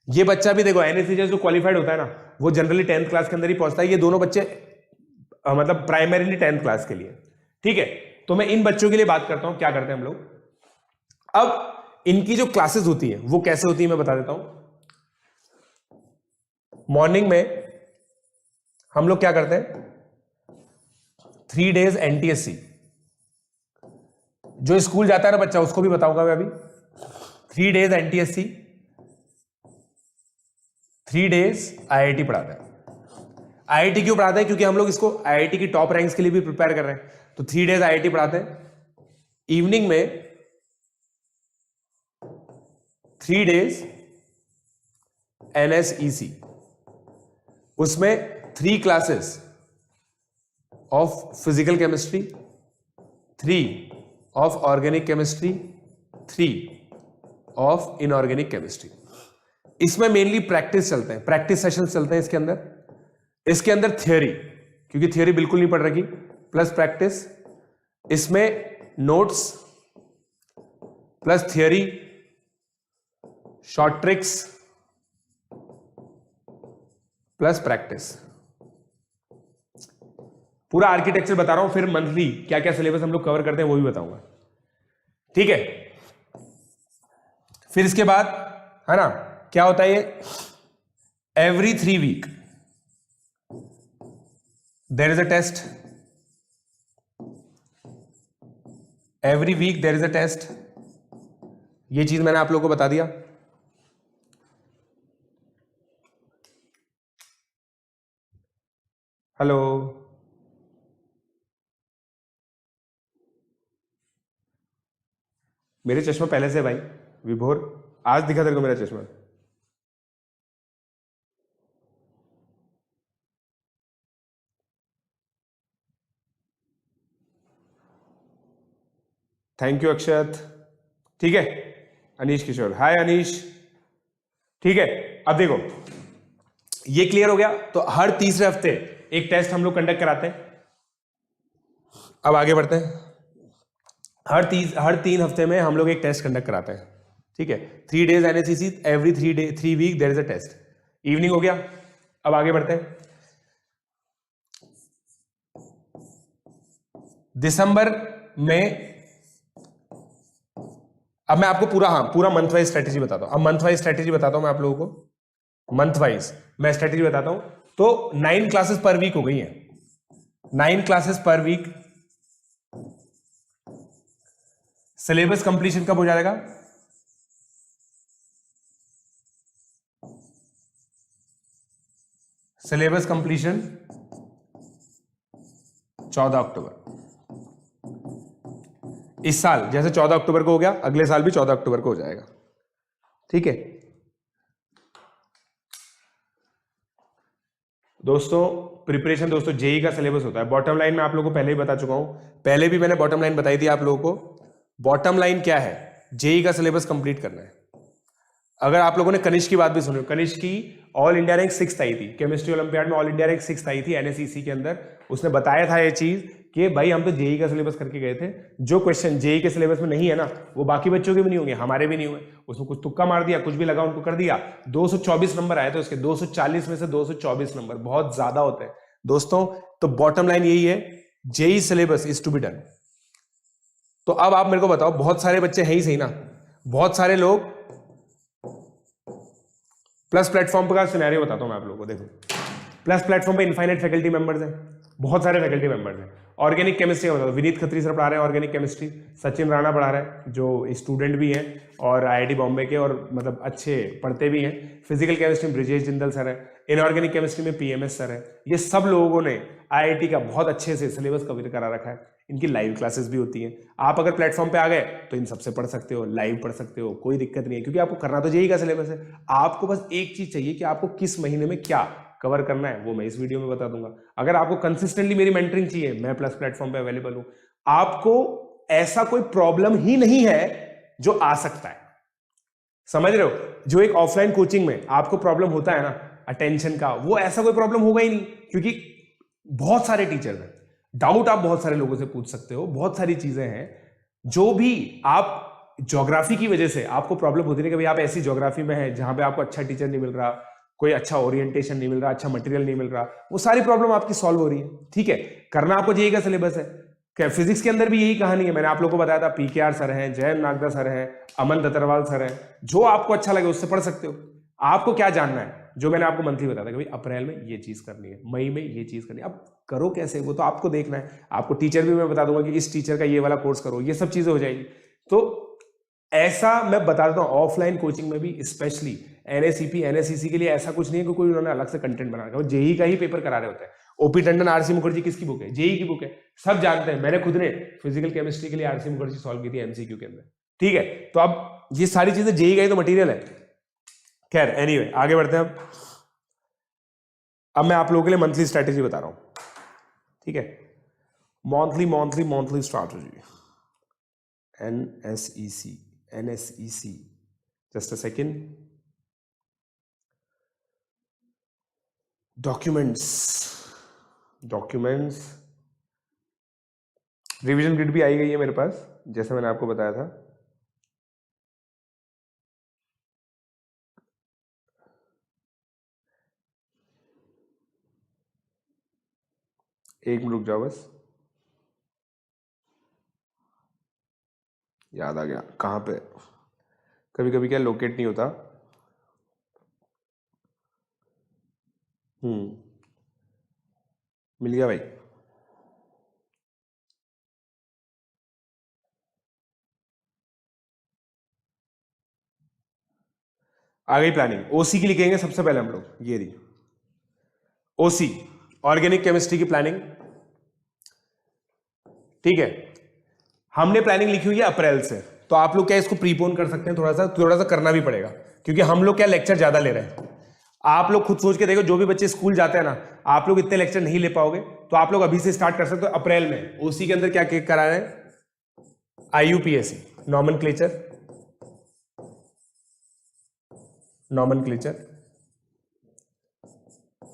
ये बच्चा भी देखो एनएससीएस जो क्वालिफाइड होता है ना, वो जनरली 10th क्लास के अंदर ही पहुंचता है। ये दोनों बच्चे मतलब प्राइमरीली 10th क्लास के लिए, ठीक है। तो मैं इन बच्चों के लिए बात करता हूं, क्या करते हैं हम लोग। अब इनकी जो क्लासेस होती है वो कैसे होती है मैं बता देता हूं। मॉर्निंग में हम लोग क्या करते हैं, 3 days एनटीएससी, जो स्कूल जाता है ना बच्चा उसको भी बताऊंगा मैं अभी। 3 days एनटीएससी, 3 days आईआईटी पढ़ाता है। आईआईटी क्यों पढ़ाते हैं, क्योंकि हम लोग इसको आईआईटी की टॉप रैंक्स के लिए भी प्रिपेयर कर रहे हैं। तो 3 days आईआईटी पढ़ाते हैं। इवनिंग में 3 days एनएसईसी, उसमें 3 classes of physical chemistry, 3 of organic chemistry, 3 of inorganic chemistry. इसमें मेनली प्रैक्टिस चलते हैं, प्रैक्टिस सेशंस चलते हैं इसके अंदर। इसके अंदर थियोरी, क्योंकि थियोरी बिल्कुल नहीं पढ़ रखी, प्लस प्रैक्टिस। इसमें notes plus theory, short tricks plus practice. पूरा आर्किटेक्चर बता रहा हूं, फिर मंथली क्या क्या सिलेबस हम लोग कवर करते हैं वो भी बताऊंगा, ठीक है। फिर इसके बाद है ना क्या होता है, ये every 3 week there is a test, every week there is a test. ये चीज मैंने आप लोगों को बता दिया। हेलो, मेरे चश्मा पहले से भाई विभोर, आज दिखा तेरे को मेरा चश्मा। थैंक यू अक्षत, ठीक है। अनीश किशोर, हाय अनीश, ठीक है। अब देखो ये क्लियर हो गया। तो हर तीसरे हफ्ते एक टेस्ट हम लोग कंडक्ट कराते हैं। अब आगे बढ़ते हैं। हर 3 हफ्ते में हम लोग एक टेस्ट कंडक्ट कराते हैं, ठीक है। 3 days NSCC, every 3 week there is a test. Evening हो गया। अब आगे बढ़ते हैं। दिसंबर में, अब मैं आपको पूरा मंथ वाइज स्ट्रेटेजी बताता हूं। अब मंथ वाइज स्ट्रेटेजी बताता हूं मैं आप लोगों को, मंथ वाइज मैं स्ट्रेटेजी बताता हूं। तो 9 क्लासेस पर वीक हो गई हैं, 9 क्लासेस पर वीक। सिलेबस कंप्लीशन कब हो जाएगा, सिलेबस कंप्लीशन 14 अक्टूबर। इस साल जैसे 14 अक्टूबर को हो गया, अगले साल भी 14 अक्टूबर को हो जाएगा, ठीक है दोस्तों। प्रिपरेशन दोस्तों जेई का सिलेबस होता है। बॉटम लाइन में आप लोगों को पहले ही बता चुका हूं, पहले भी मैंने बॉटम लाइन बताई थी आप लोगों को। बॉटम लाइन क्या है, जेई का सिलेबस कंप्लीट करना है। अगर आप लोगों ने कनिष्क की बात भी सुनी, कनिष्क की ऑल इंडिया रैंक 6th आई थी, केमिस्ट्री ओलंपियाड में ऑल इंडिया रैंक 6th आई थी एनएसईसी के अंदर। उसने बताया था ये चीज कि भाई हम तो जेई का सिलेबस करके गए थे, जो क्वेश्चन जेई के सिलेबस में नहीं है ना वो बाकी बच्चों के भी नहीं होंगे, हमारे भी नहीं हुए। उसमें कुछ तुक्का मार दिया, कुछ भी लगा उनको कर दिया। 224 नंबर आए थे उसके, 240 में से 224 नंबर बहुत ज्यादा होते हैं दोस्तों। तो बॉटम लाइन यही है, JEE syllabus is to be done. तो अब आप मेरे को बताओ, बहुत सारे बच्चे हैं ही सही ना, बहुत सारे लोग प्लस प्लेटफॉर्म का सिनेरियो बताता हूं मैं आप लोगों को। देखो प्लस प्लेटफॉर्म पे इनफाइनाइट फैकल्टी मेंबर्स हैं, बहुत सारे फैकल्टी मेंबर्स हैं। ऑर्गेनिक केमिस्ट्री का बताओ, विनीत खत्री सर पढ़ा रहे हैं ऑर्गेनिक केमिस्ट्री, सचिन राणा पढ़ा रहे हैं जो स्टूडेंट भी हैं और आईआईटी बॉम्बे के और मतलब अच्छे पढ़ते भी हैं। फिजिकल केमिस्ट्री में ब्रिजेश जिंदल सर है, इनऑर्गेनिक केमिस्ट्री में पीएमएस सर है। ये सब लोगों ने आईआईटी का बहुत अच्छे से सिलेबस कवर करा रखा है। इनकी लाइव क्लासेस भी होती हैं। आप अगर प्लेटफॉर्म पे आ गए तो इन सबसे पढ़ सकते हो, लाइव पढ़ सकते हो, कोई दिक्कत नहीं है, क्योंकि आपको करना तो जेईई का सिलेबस है। आपको बस एक चीज चाहिए कि आपको किस महीने में क्या कवर करना है, वो मैं इस वीडियो में बता दूंगा। अगर आपको कंसिस्टेंटली मेरी मेंटरिंग चाहिए, मैं प्लस प्लेटफॉर्म पे अवेलेबल हूं। आपको ऐसा कोई प्रॉब्लम ही नहीं है जो आ सकता है, समझ रहे हो। जो एक ऑफलाइन कोचिंग में आपको प्रॉब्लम होता है ना अटेंशन का, वो ऐसा कोई प्रॉब्लम होगा ही नहीं, क्योंकि बहुत सारे टीचर हैं। डाउट आप बहुत सारे लोगों से पूछ सकते हो, बहुत सारी चीजें हैं। जो भी आप ज्योग्राफी की वजह से आपको प्रॉब्लम होती है कि भाई आप ऐसी ज्योग्राफी में है जहां पे आपको अच्छा टीचर नहीं मिल रहा, कोई अच्छा ओरिएंटेशन नहीं मिल रहा, अच्छा मटेरियल नहीं मिल रहा, वो सारी प्रॉब्लम आपकी सॉल्व हो रही है। ठीक है, करना आपको जेईई का सिलेबस है। क्या फिजिक्स के अंदर भी यही कहानी है, मैंने आप लोगों को बताया था, पीकेआर सर हैं, जयंत नागदा सर हैं, अमन दत्तरवाल सर हैं, जो आपको अच्छा लगे उससे पढ़ सकते हो। आपको क्या जानना है, जो मैंने आपको मंथली बताया था कि भाई अप्रैल में ये चीज करनी है, मई में ये चीज करनी है, अब करो कैसे, वो तो आपको देखना है। आपको टीचर भी मैं बता दूंगा कि इस टीचर का ये वाला कोर्स करो, ये सब चीजें हो जाएगी। तो ऐसा मैं बता देता हूँ, ऑफलाइन कोचिंग में भी स्पेशली एनएसईपी एनएसईसी के लिए ऐसा कुछ नहीं है कि कोई उन्होंने अलग से कंटेंट बना रखा है, जेईई का ही पेपर करा रहे होते हैं। ओपी टंडन आरसी मुखर्जी किसकी बुक है, जेईई की बुक है, सब जानते हैं। मैंने खुद ने फिजिकल केमिस्ट्री के लिए आरसी मुखर्जी सॉल्व की थी एमसीक्यू के अंदर। ठीक है, तो अब ये सारी चीजें जेईई का ही तो मटेरियल है। खैर एनीवे आगे बढ़ते हैं। अब मैं आप लोगों के लिए मंथली स्ट्रैटेजी बता रहा हूं। ठीक है, monthly strategy, NSEC, just a second. Documents revision grid भी आई गई है मेरे पास, जैसे मैंने आपको बताया था। एक मिनट रुक जाओ बस, याद आ गया कहाँ पे, कभी कभी क्या लोकेट नहीं होता। मिल गया भाई। आ गई प्लानिंग। ओसी की लिखेंगे सबसे पहले हम लोग, ये रही ओसी, ऑर्गेनिक केमिस्ट्री की प्लानिंग। ठीक है, हमने प्लानिंग लिखी हुई है अप्रैल से, तो आप लोग क्या इसको प्रीपोन कर सकते हैं, थोड़ा सा करना भी पड़ेगा, क्योंकि हम लोग क्या लेक्चर ज्यादा ले रहे हैं। आप लोग खुद सोच के देखो, जो भी बच्चे स्कूल जाते हैं ना, आप लोग इतने लेक्चर नहीं ले पाओगे, तो आप लोग अभी से स्टार्ट कर सकते हो अप्रैल में। ओसी के अंदर क्या करा रहे हैं, IUPAC, nomenclature,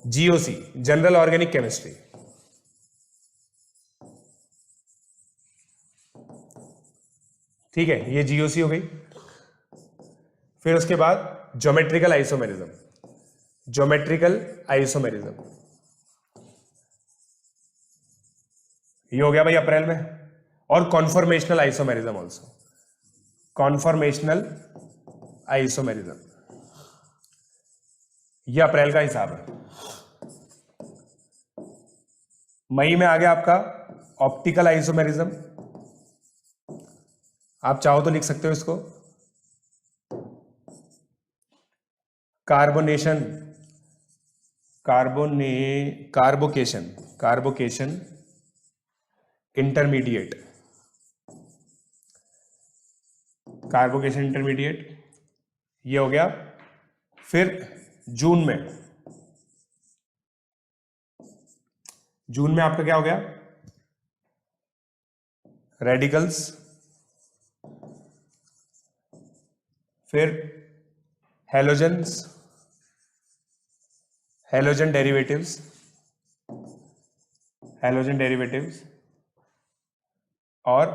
GOC, general organic chemistry. ठीक है, ये जीओसी हो गई। फिर उसके बाद ज्योमेट्रिकल आइसोमेरिज्म, ये हो गया भाई अप्रैल में। और conformational isomerism also, conformational isomerism, ये अप्रैल का हिसाब है। मई में आ गया आपका ऑप्टिकल आइसोमेरिज्म, आप चाहो तो लिख सकते हो इसको, कार्बोनेशन, कार्बोकेशन इंटरमीडिएट, ये हो गया। फिर जून में आपका क्या हो गया, रेडिकल्स, फिर हेलोजन डेरिवेटिव्स, और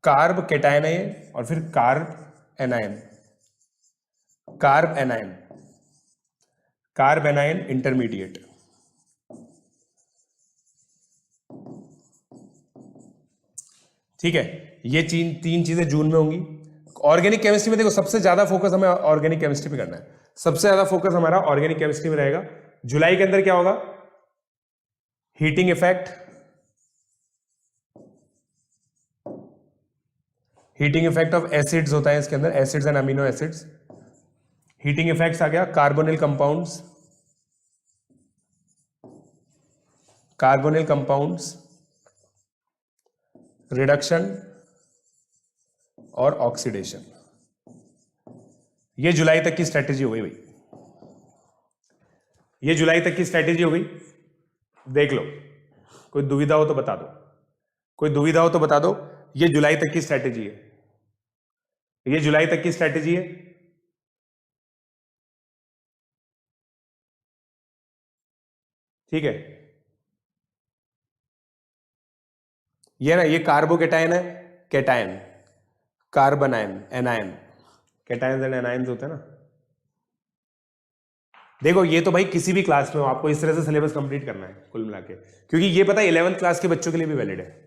कार्ब केटायन है ये, और फिर कार्ब एनायन इंटरमीडिएट। ठीक है, ये तीन चीजें जून में होंगी। ऑर्गेनिक केमिस्ट्री में देखो सबसे ज्यादा फोकस हमें ऑर्गेनिक केमिस्ट्री पे करना है, सबसे ज्यादा फोकस हमारा ऑर्गेनिक केमिस्ट्री में रहेगा। जुलाई के अंदर क्या होगा, हीटिंग इफेक्ट ऑफ एसिड्स होता है इसके अंदर, acids and amino acids. Heating effects आ गया, कार्बोनिल कंपाउंड्स, रिडक्शन और ऑक्सीडेशन। ये जुलाई तक की स्ट्रेटेजी हो गई भाई, ये जुलाई तक की स्ट्रेटेजी हो गई। देख लो, कोई दुविधा हो तो बता दो, ये जुलाई तक की स्ट्रेटेजी है, ठीक है। ये ना, ये कार्बोकेटाइन है, cation, carbon ion, anion, cations and anions होते हैं ना। देखो ये तो भाई किसी भी क्लास में हो, आपको इस तरह से सिलेबस कंप्लीट करना है कुल मिला के, क्योंकि ये पता है 11th क्लास के बच्चों के लिए भी वैलिड है।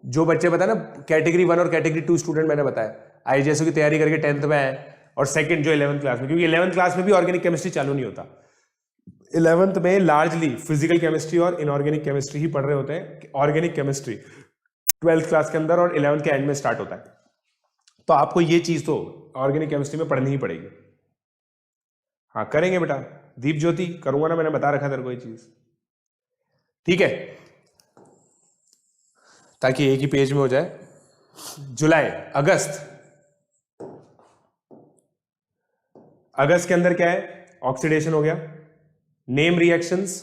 जो बच्चे पता ना कैटेगरी 1 और कैटेगरी 2 स्टूडेंट मैंने बताया, आईजेएसओ की तैयारी करके 10th में आए, और सेकंड जो 11th क्लास में, क्योंकि 11th क्लास में भी ऑर्गेनिक केमिस्ट्री चालू नहीं होता। 11th में लार्जली फिजिकल केमिस्ट्री और इनऑर्गेनिक केमिस्ट्री ही पढ़ रहे होते हैं। ऑर्गेनिक केमिस्ट्री 12th क्लास के अंदर और 11th के एंड में स्टार्ट होता है। तो आपको ये चीज तो ऑर्गेनिक केमिस्ट्री में पढ़नी ही पड़ेगी। हाँ करेंगे बेटा, दीप ज्योति करूंगा ना, मैंने बता रखा तेरे को ये चीज, ठीक है, ताकि एक ही पेज में हो जाए। जुलाई, अगस्त के अंदर क्या है, ऑक्सीडेशन हो गया, नेम रिएक्शंस,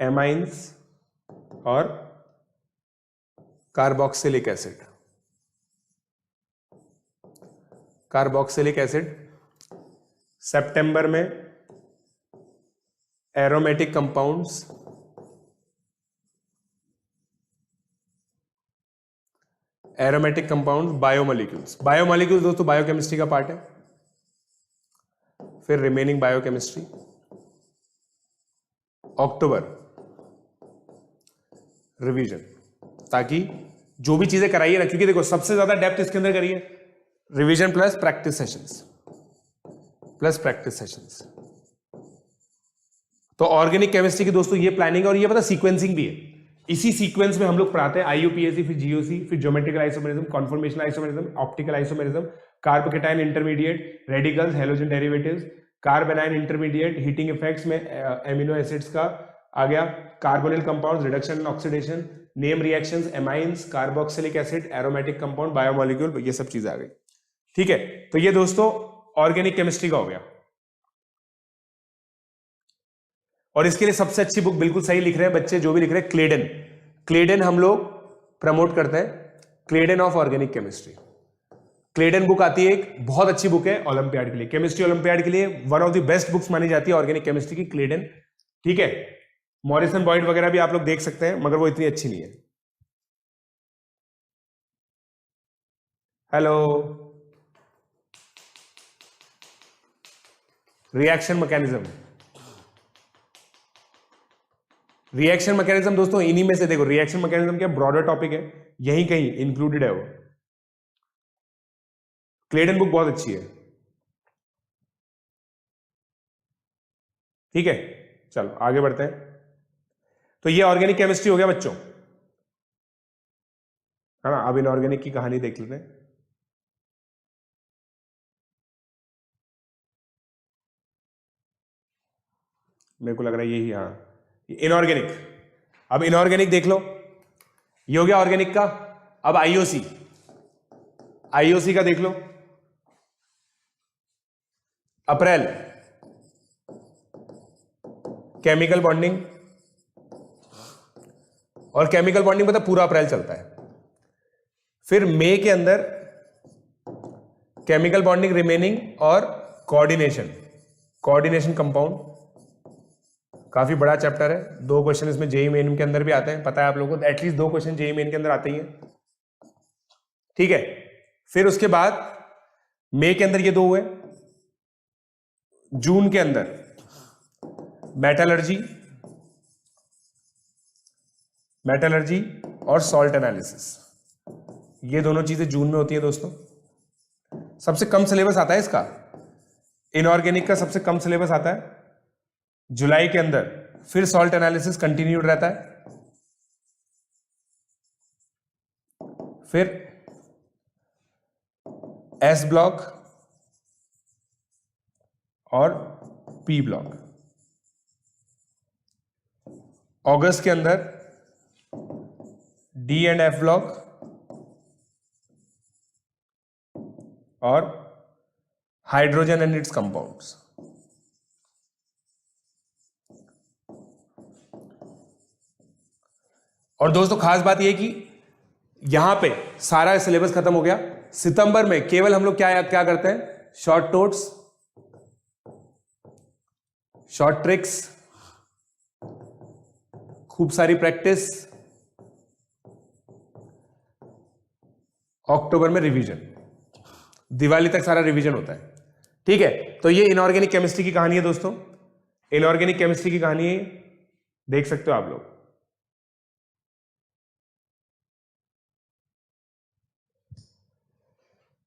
एमाइंस और कार्बोक्सिलिक एसिड। सितंबर में एरोमेटिक कंपाउंड्स, बायोमोलिक्यूल्स दोस्तों बायोकेमिस्ट्री का पार्ट है। फिर रिमेनिंग बायोकेमिस्ट्री। अक्टूबर रिवीजन, ताकि जो भी चीजें कराई है ना, क्योंकि देखो सबसे ज्यादा डेप्थ इसके अंदर करिए रिवीजन प्लस प्रैक्टिस सेशंस। तो ऑर्गेनिक केमिस्ट्री की दोस्तों ये प्लानिंग है, और ये पता सीक्वेंसिंग भी है। इसी सीक्वेंस में हम लोग पढ़ाते हैं आईयूपीएसी, फिर जीओसी, फिर geometrical isomerism, conformational isomerism, optical isomerism, carbocation intermediate, radicals, halogen derivatives, कार्बेनाइन intermediate, heating effects में एमिनो एसिड्स का आ गया, carbonyl compounds, reduction and oxidation, name reactions, amines, carboxylic acid, aromatic compound, biomolecule, ये सब चीजें आ गई। ठीक है, तो ये दोस्तों ऑर्गेनिक केमिस्ट्री का हो गया। और इसके लिए सबसे अच्छी बुक, बिल्कुल सही लिख रहे हैं बच्चे जो भी लिख रहे हैं, क्लेडन हम लोग प्रमोट करते हैं, Clayden of organic chemistry. Clayden book आती है, एक बहुत अच्छी बुक है ओलंपियाड के लिए, केमिस्ट्री ओलंपियाड के लिए one of the best books मानी जाती है ऑर्गेनिक केमिस्ट्री की, क्लेडन। ठीक है, मॉरिसन बॉयड वगैरह भी आप लोग देख सकते हैं, मगर वो इतनी अच्छी नहीं है। हेलो, रिएक्शन मैकेनिज्म दोस्तों इन्हीं में से देखो, रिएक्शन मैकेनिज्म क्या ब्रॉडर टॉपिक है, यहीं कहीं इंक्लूडेड है वो। क्लेडन बुक बहुत अच्छी है। ठीक है, चलो आगे बढ़ते हैं। तो ये ऑर्गेनिक केमिस्ट्री हो गया बच्चों, है ना। अब इनऑर्गेनिक की कहानी देख लेते हैं। मेरे को लग रहा है यही, हाँ इनऑर्गेनिक। अब इनऑर्गेनिक देख लो, ये हो गया ऑर्गेनिक का। अब आईओसी का देख लो, अप्रैल केमिकल बॉन्डिंग, और केमिकल बॉन्डिंग मतलब पूरा अप्रैल चलता है। फिर मई के अंदर केमिकल बॉन्डिंग रिमेनिंग और कोऑर्डिनेशन कंपाउंड, काफी बड़ा चैप्टर है। 2 क्वेश्चन इसमें जेईई मेन के अंदर भी आते हैं, पता है आप लोगों को, एटलीस्ट 2 क्वेश्चन जेईई मेन के अंदर आते ही हैं। ठीक है, फिर उसके बाद मई के अंदर ये 2 हुए, जून के अंदर मेटलर्जी और सॉल्ट एनालिसिस, ये दोनों चीजें जून में होती है दोस्तों। सबसे कम सिलेबस आता है इसका, इनऑर्गेनिक का सबसे कम सिलेबस आता है जुलाई के अंदर। फिर सॉल्ट एनालिसिस कंटिन्यूड रहता है, फिर एस ब्लॉक और पी ब्लॉक। अगस्त के अंदर डी एंड एफ ब्लॉक और हाइड्रोजन एंड इट्स कंपाउंड्स। और दोस्तों खास बात यह कि यहां पे सारा सिलेबस खत्म हो गया। सितंबर में केवल हम लोग क्या करते हैं, शॉर्ट नोट्स शॉर्ट ट्रिक्स, खूब सारी प्रैक्टिस, अक्टूबर में रिवीजन, दिवाली तक सारा रिवीजन होता है। ठीक है, तो ये इनऑर्गेनिक केमिस्ट्री की कहानी है दोस्तों, इनऑर्गेनिक केमिस्ट्री की कहानी है, देख सकते हो आप लोग।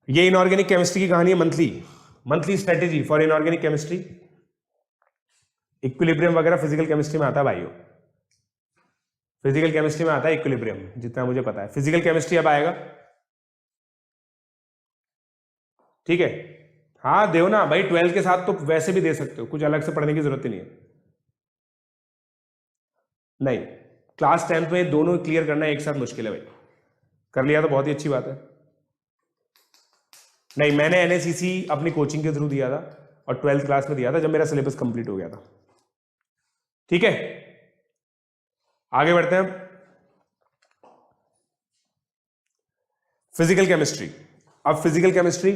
ये इनऑर्गेनिक केमिस्ट्री की कहानी है, monthly strategy for inorganic chemistry. Equilibrium वगैरह फिजिकल केमिस्ट्री में आता है भाइयों, फिजिकल केमिस्ट्री में आता है इक्विलिब्रियम, जितना मुझे पता है। फिजिकल केमिस्ट्री अब आएगा, ठीक है। हाँ देव ना भाई, 12 के साथ तो वैसे भी दे सकते हो, कुछ अलग से पढ़ने की जरूरत ही नहीं है। नहीं, क्लास 10th में दोनों क्लियर करना एक साथ मुश्किल है भाई, कर लिया तो बहुत ही अच्छी बात है। नहीं, मैंने एनएसीसी अपनी कोचिंग के थ्रू दिया था और 12th क्लास में दिया था जब मेरा सिलेबस कंप्लीट हो गया था। ठीक है, आगे बढ़ते हैं। फिजिकल केमिस्ट्री, अब फिजिकल केमिस्ट्री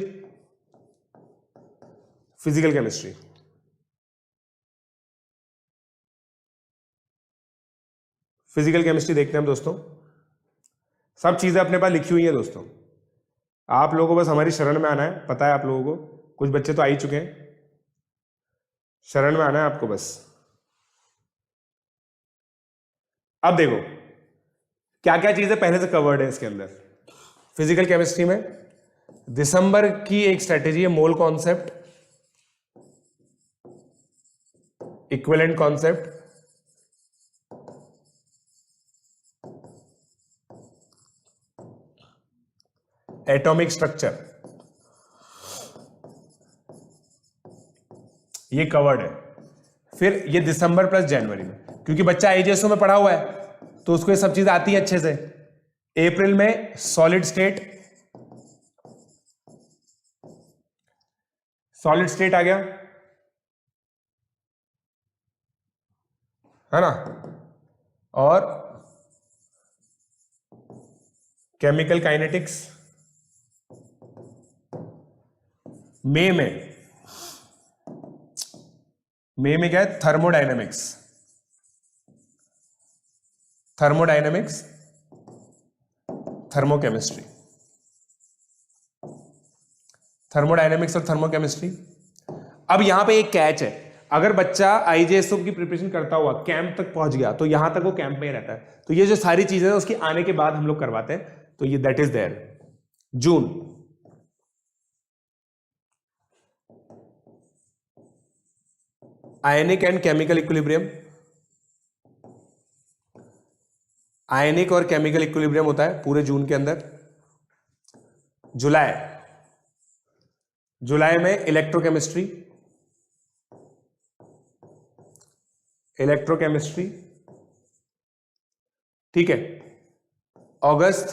देखते हैं हम दोस्तों। सब चीजें अपने पास लिखी हुई हैं दोस्तों, आप लोगों को बस हमारी शरण में आना है। पता है आप लोगों को, कुछ बच्चे तो आ ही चुके हैं, शरण में आना है आपको बस। अब देखो क्या क्या चीजें पहले से कवर्ड है इसके अंदर। फिजिकल केमिस्ट्री में दिसंबर की एक स्ट्रेटेजी है, mole concept, equivalent concept, atomic structure, ये कवर्ड है। फिर ये दिसंबर प्लस जनवरी में, क्योंकि बच्चा आईजीएसओ में पढ़ा हुआ है तो उसको ये सब चीज आती है अच्छे से। अप्रैल में सॉलिड स्टेट आ गया, है ना, और केमिकल काइनेटिक्स। मई में क्या है, थर्मोडायनेमिक्स, थर्मोकेमिस्ट्री, थर्मोडायनेमिक्स और थर्मोकेमिस्ट्री। अब यहां पे एक कैच है, अगर बच्चा आईजेएसओ की प्रिपरेशन करता हुआ कैंप तक पहुंच गया तो यहां तक वो कैंप में ही रहता है। तो ये जो सारी चीजें हैं उसकी आने के बाद हम लोग करवाते हैं, तो ये दैट इज देयर। जून, ionic and chemical equilibrium, ionic और केमिकल इक्विलिब्रियम होता है पूरे जून के अंदर। जुलाई में इलेक्ट्रोकेमिस्ट्री, ठीक है। अगस्त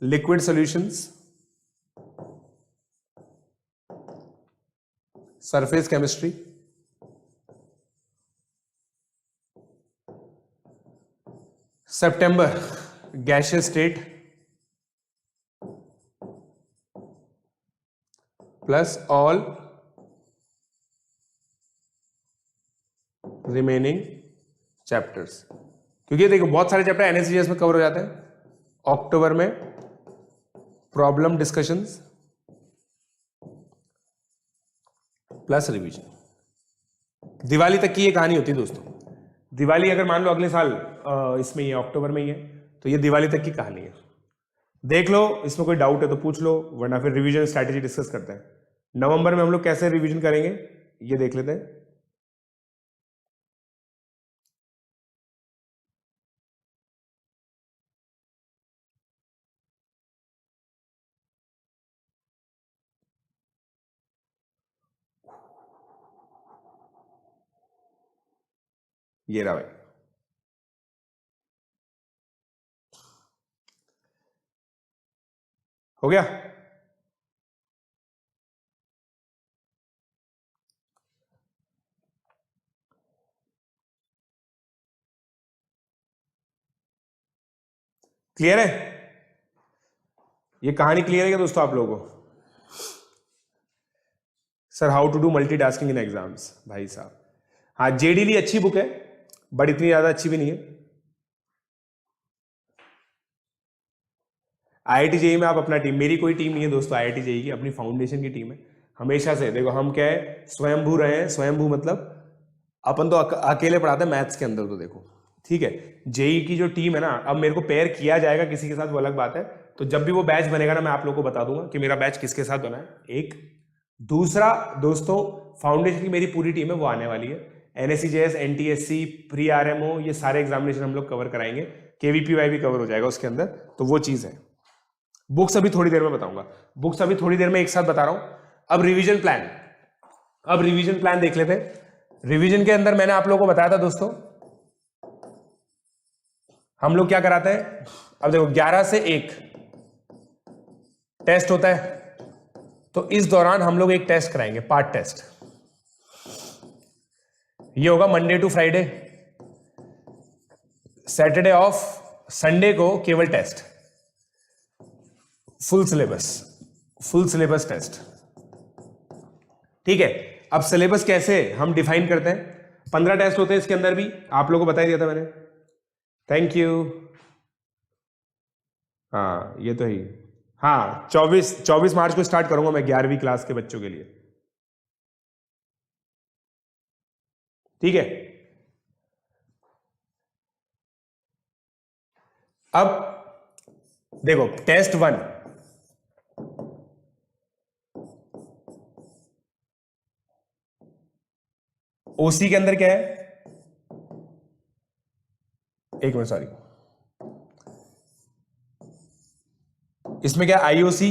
लिक्विड सॉल्यूशंस, सरफेस केमिस्ट्री। सितंबर gaseous state plus all remaining chapters, क्योंकि देखो बहुत सारे चैप्टर एनएसजीएस में कवर हो जाते हैं। अक्टूबर में problem discussions plus revision. Diwali तक की ये कहानी होती है दोस्तों। दिवाली अगर मान लो अगले साल इसमें, ये अक्टूबर में ही है, तो ये दिवाली तक की कहानी है। देख लो, इसमें कोई डाउट है तो पूछ लो, वरना फिर रिवीजन स्ट्रैटेजी डिस्कस करते हैं। नवंबर में हम लोग कैसे रिवीजन करेंगे ये देख लेते हैं। ये रहा भाई, हो गया। क्लियर है, ये कहानी क्लियर है क्या दोस्तों आप लोगों को? Sir how to do multitasking in exams, भाई साहब हाँ जेडीली अच्छी बुक है बट इतनी ज्यादा अच्छी भी नहीं है। आईआईटी जेई में आप अपना टीम, मेरी कोई टीम नहीं है दोस्तों, आईआईटी जेई की अपनी फाउंडेशन की टीम है हमेशा से। देखो हम क्या है, स्वयंभू रहे हैं, स्वयंभू मतलब अपन तो अकेले पढ़ाते हैं मैथ्स के अंदर, तो देखो ठीक है। जेई की जो टीम है ना, अब मेरे को पेयर किया जाएगा किसी के साथ वो अलग बात है, तो जब भी वो बैच बनेगा ना मैं आप लोगों को बता दूंगा कि मेरा बैच किसके साथ बना है। एक दूसरा दोस्तों, फाउंडेशन की मेरी पूरी टीम है वो आने वाली है, एनएससीजेएस, एनटीएससी, प्री आरएमओ, ये सारे एग्जामिनेशन हम लोग कवर कराएंगे, केवीपीवाई भी कवर हो जाएगा उसके अंदर, तो वो चीज है। बुक्स अभी थोड़ी देर में बताऊंगा, बुक्स अभी थोड़ी देर में एक साथ बता रहा हूं। अब रिवीजन प्लान, अब रिवीजन प्लान देख लेते हैं। रिवीजन के अंदर मैंने आप लोगों को बताया था दोस्तों, हम लोग क्या कराते हैं। अब देखो 11 से 1 टेस्ट होता है, तो इस दौरान हम लोग एक टेस्ट कराएंगे, पार्ट टेस्ट। ये होगा Monday to Friday, Saturday off, Sunday को केवल टेस्ट, फुल सिलेबस टेस्ट। ठीक है, अब सिलेबस कैसे हम डिफाइन करते हैं। 15 टेस्ट होते हैं इसके अंदर भी, आप लोगों को बता ही दिया था मैंने, थैंक यू। हाँ ये तो ही, हाँ 24 मार्च को स्टार्ट करूंगा मैं 11वीं क्लास के बच्चों के लिए, ठीक है। अब देखो टेस्ट 1, ओसी के अंदर क्या है, एक मिनट सॉरी, इसमें क्या आईओसी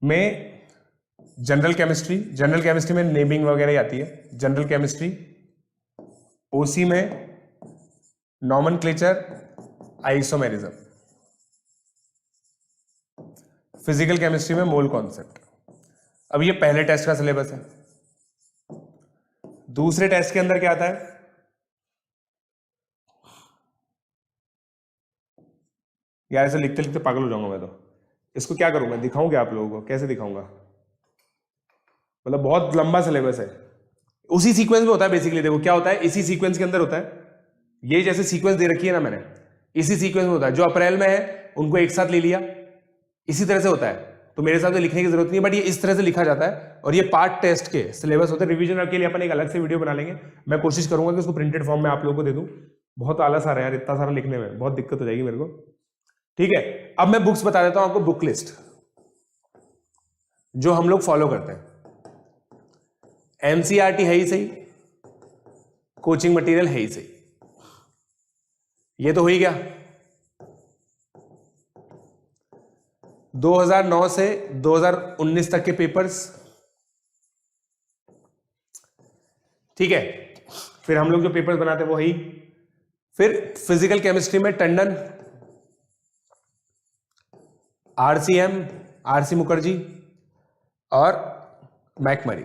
में जनरल केमिस्ट्री में नेमिंग वगैरह आती है, जनरल केमिस्ट्री। ओसी में नॉमेनक्लेचर, आइसोमेरिज्म। फिजिकल केमिस्ट्री में मोल कॉन्सेप्ट। अब ये पहले टेस्ट का सिलेबस है। दूसरे टेस्ट के अंदर क्या आता है, यार ऐसे लिखते लिखते पागल हो जाऊंगा मैं तो, इसको क्या करूंगा, दिखाऊं क्या आप लोगों को, कैसे दिखाऊंगा, मतलब बहुत लंबा सिलेबस है। उसी सीक्वेंस में होता है बेसिकली, देखो क्या होता है, इसी सीक्वेंस के अंदर होता है, ये जैसे सीक्वेंस दे रखी है ना मैंने, इसी सीक्वेंस में होता है। जो अप्रैल में है उनको एक साथ ले लिया, इसी तरह से होता है, तो मेरे साथ तो लिखने की जरूरत नहीं है, बट ये इस तरह से लिखा जाता है। और ये पार्ट टेस्ट के सिलेबस होते हैं। रिवीजन के लिए अपन एक अलग से वीडियो बना लेंगे, मैं कोशिश करूंगा कि उसको प्रिंटेड फॉर्म में आप लोगों को दे दूं। बहुत आलस आ रहा है यार, इतना सारा लिखने में बहुत दिक्कत हो जाएगी मेरे को, ठीक है। अब मैं बुक्स बता देता हूं आपको, बुक लिस्ट जो हम लोग फॉलो करते हैं। एनसीईआरटी है ही सही, कोचिंग मटेरियल है ही सही, ये तो हो ही गया। 2009 से 2019 तक के पेपर्स, ठीक है। फिर हम लोग जो पेपर्स बनाते हैं वो ही, फिर फिजिकल केमिस्ट्री में टंडन, आरसीएम, आरसी मुखर्जी और मैकमरी।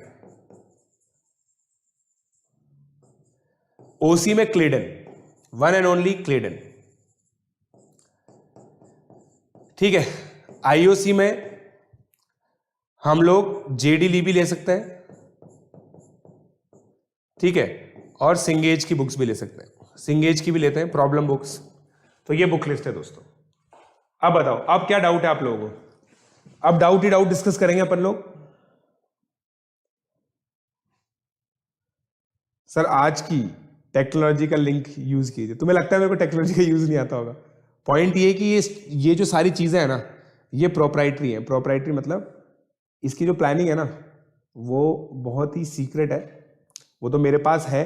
ओसी में क्लेडन, वन एंड ओनली क्लेडन, ठीक है। आईओसी में हम लोग जेडी भी ले सकते हैं, ठीक है, और सिंगेज की बुक्स भी ले सकते हैं, सिंगेज की भी लेते हैं, प्रॉब्लम बुक्स। तो ये बुक लिस्ट है दोस्तों। अब बताओ, अब क्या डाउट है आप लोगों को, अब डाउट ही डाउट डिस्कस करेंगे अपन लोग। सर आज की टेक्नोलॉजी का लिंक यूज कीजिए, तुम्हें लगता है मेरे को टेक्नोलॉजी का यूज नहीं आता होगा। पॉइंट ये कि ये जो सारी चीजें हैं ना, ये प्रोप्राइटरी है। प्रोप्राइटरी मतलब इसकी जो प्लानिंग है ना वो बहुत ही सीक्रेट है, वो तो मेरे पास है,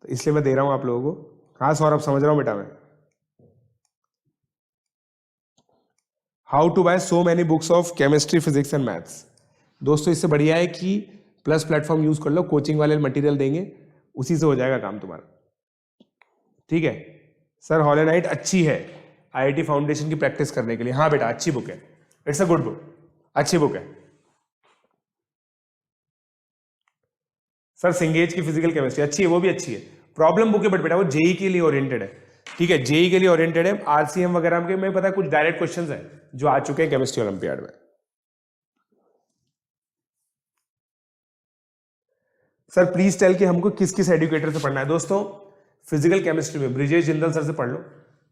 तो इसलिए मैं दे रहा हूं आप लोगों को। हाँ सौरभ समझ रहा हूं बेटा मैं। How to buy so many books of chemistry, physics and maths. दोस्तों इससे बढ़िया है कि प्लस प्लेटफॉर्म यूज कर लो, कोचिंग वाले मटेरियल देंगे, उसी से हो जाएगा काम तुम्हारा, ठीक है। सर हॉलोनाइट अच्छी है आईआईटी फाउंडेशन की प्रैक्टिस करने के लिए। हाँ बेटा अच्छी बुक है, इट्स अ गुड बुक, अच्छी बुक है। सर सिंगेज की फिजिकल केमिस्ट्री अच्छी है, वो भी अच्छी है, प्रॉब्लम बुक है, बट बेटा वो जेई के लिए ओरिएंटेड है, ठीक है, जेई के लिए ओरिएंटेड है। आरसीएम वगैरह में पता है कुछ डायरेक्ट क्वेश्चंस हैं जो आ चुके हैं केमिस्ट्री ओलंपियाड में, सर प्लीज टेल कि हमको किस किस एडुकेटर से पढ़ना है। दोस्तों फिजिकल केमिस्ट्री में ब्रिजेश जिंदल सर से पढ़ लो,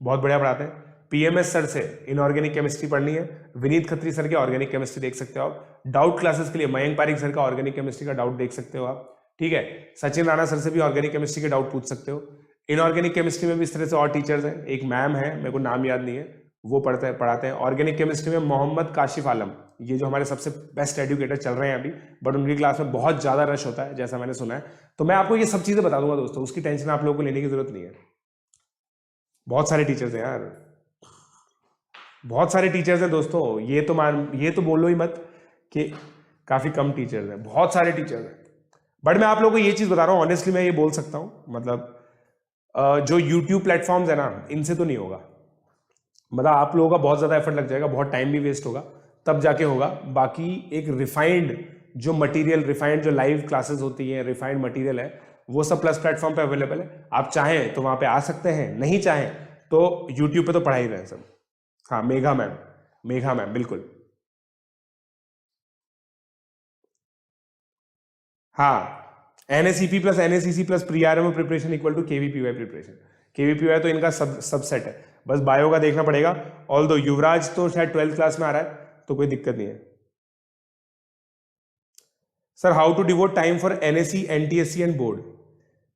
बहुत बढ़िया पढ़ाते हैं। पीएमएस सर से इनऑर्गेनिक केमिस्ट्री पढ़नी है, विनीत खत्री सर के ऑर्गेनिक केमिस्ट्री देख सकते हो आप। डाउट क्लासेस के लिए मयंक पारिक सर का ऑर्गेनिक केमिस्ट्री का डाउट देख सकते हो आप, ठीक है। सचिन राणा सर से भी ऑर्गेनिक केमिस्ट्री के डाउट पूछ सकते हो। इनऑर्गेनिक केमिस्ट्री में भी इस तरह से और टीचर्स हैं, एक मैम है, मेरे को नाम याद नहीं है, वो पढ़ाते हैं। ऑर्गेनिक केमिस्ट्री में मोहम्मद काशिफ आलम, ये जो हमारे सबसे बेस्ट एडुकेटर चल रहे हैं अभी, बट उनकी क्लास में बहुत ज़्यादा रश होता है जैसा मैंने सुना है। तो मैं आपको ये सब चीज़ें बता दूंगा दोस्तों, उसकी टेंशन आप लोगों को लेने की जरूरत नहीं है। बहुत सारे टीचर्स हैं यार, बहुत सारे टीचर्स हैं दोस्तों, ये तो बोलो ही मत कि काफ़ी कम टीचर्स हैं, बहुत सारे टीचर्स हैं। बट मैं आप लोगों को ये चीज़ बता रहा हूँ, ऑनेस्टली मैं ये बोल सकता हूँ, मतलब जो यूट्यूब प्लेटफॉर्म्स है ना, इनसे तो नहीं होगा। मतलब आप लोगों का बहुत ज़्यादा एफर्ट लग जाएगा, बहुत टाइम भी वेस्ट होगा, तब जाके होगा। बाकी एक रिफाइंड जो मटेरियल, रिफाइंड जो लाइव क्लासेस होती है, रिफाइंड मटेरियल है, वो सब प्लस प्लेटफॉर्म पे अवेलेबल है। आप चाहें तो वहाँ पे आ सकते हैं, नहीं चाहें तो यूट्यूब पे तो पढ़ा ही रहे हैं सब। हाँ मेघा मैम बिल्कुल। हाँ NSEP plus NSEC plus pre RMO preparation equal to KVPY preparation. KVPY तो इनका सबसेट है, बस बायो का देखना पड़ेगा। ऑल्दो युवराज तो शायद 12th क्लास में आ रहा है, तो कोई दिक्कत नहीं है। Sir how to devote time for NSE NTSC and board.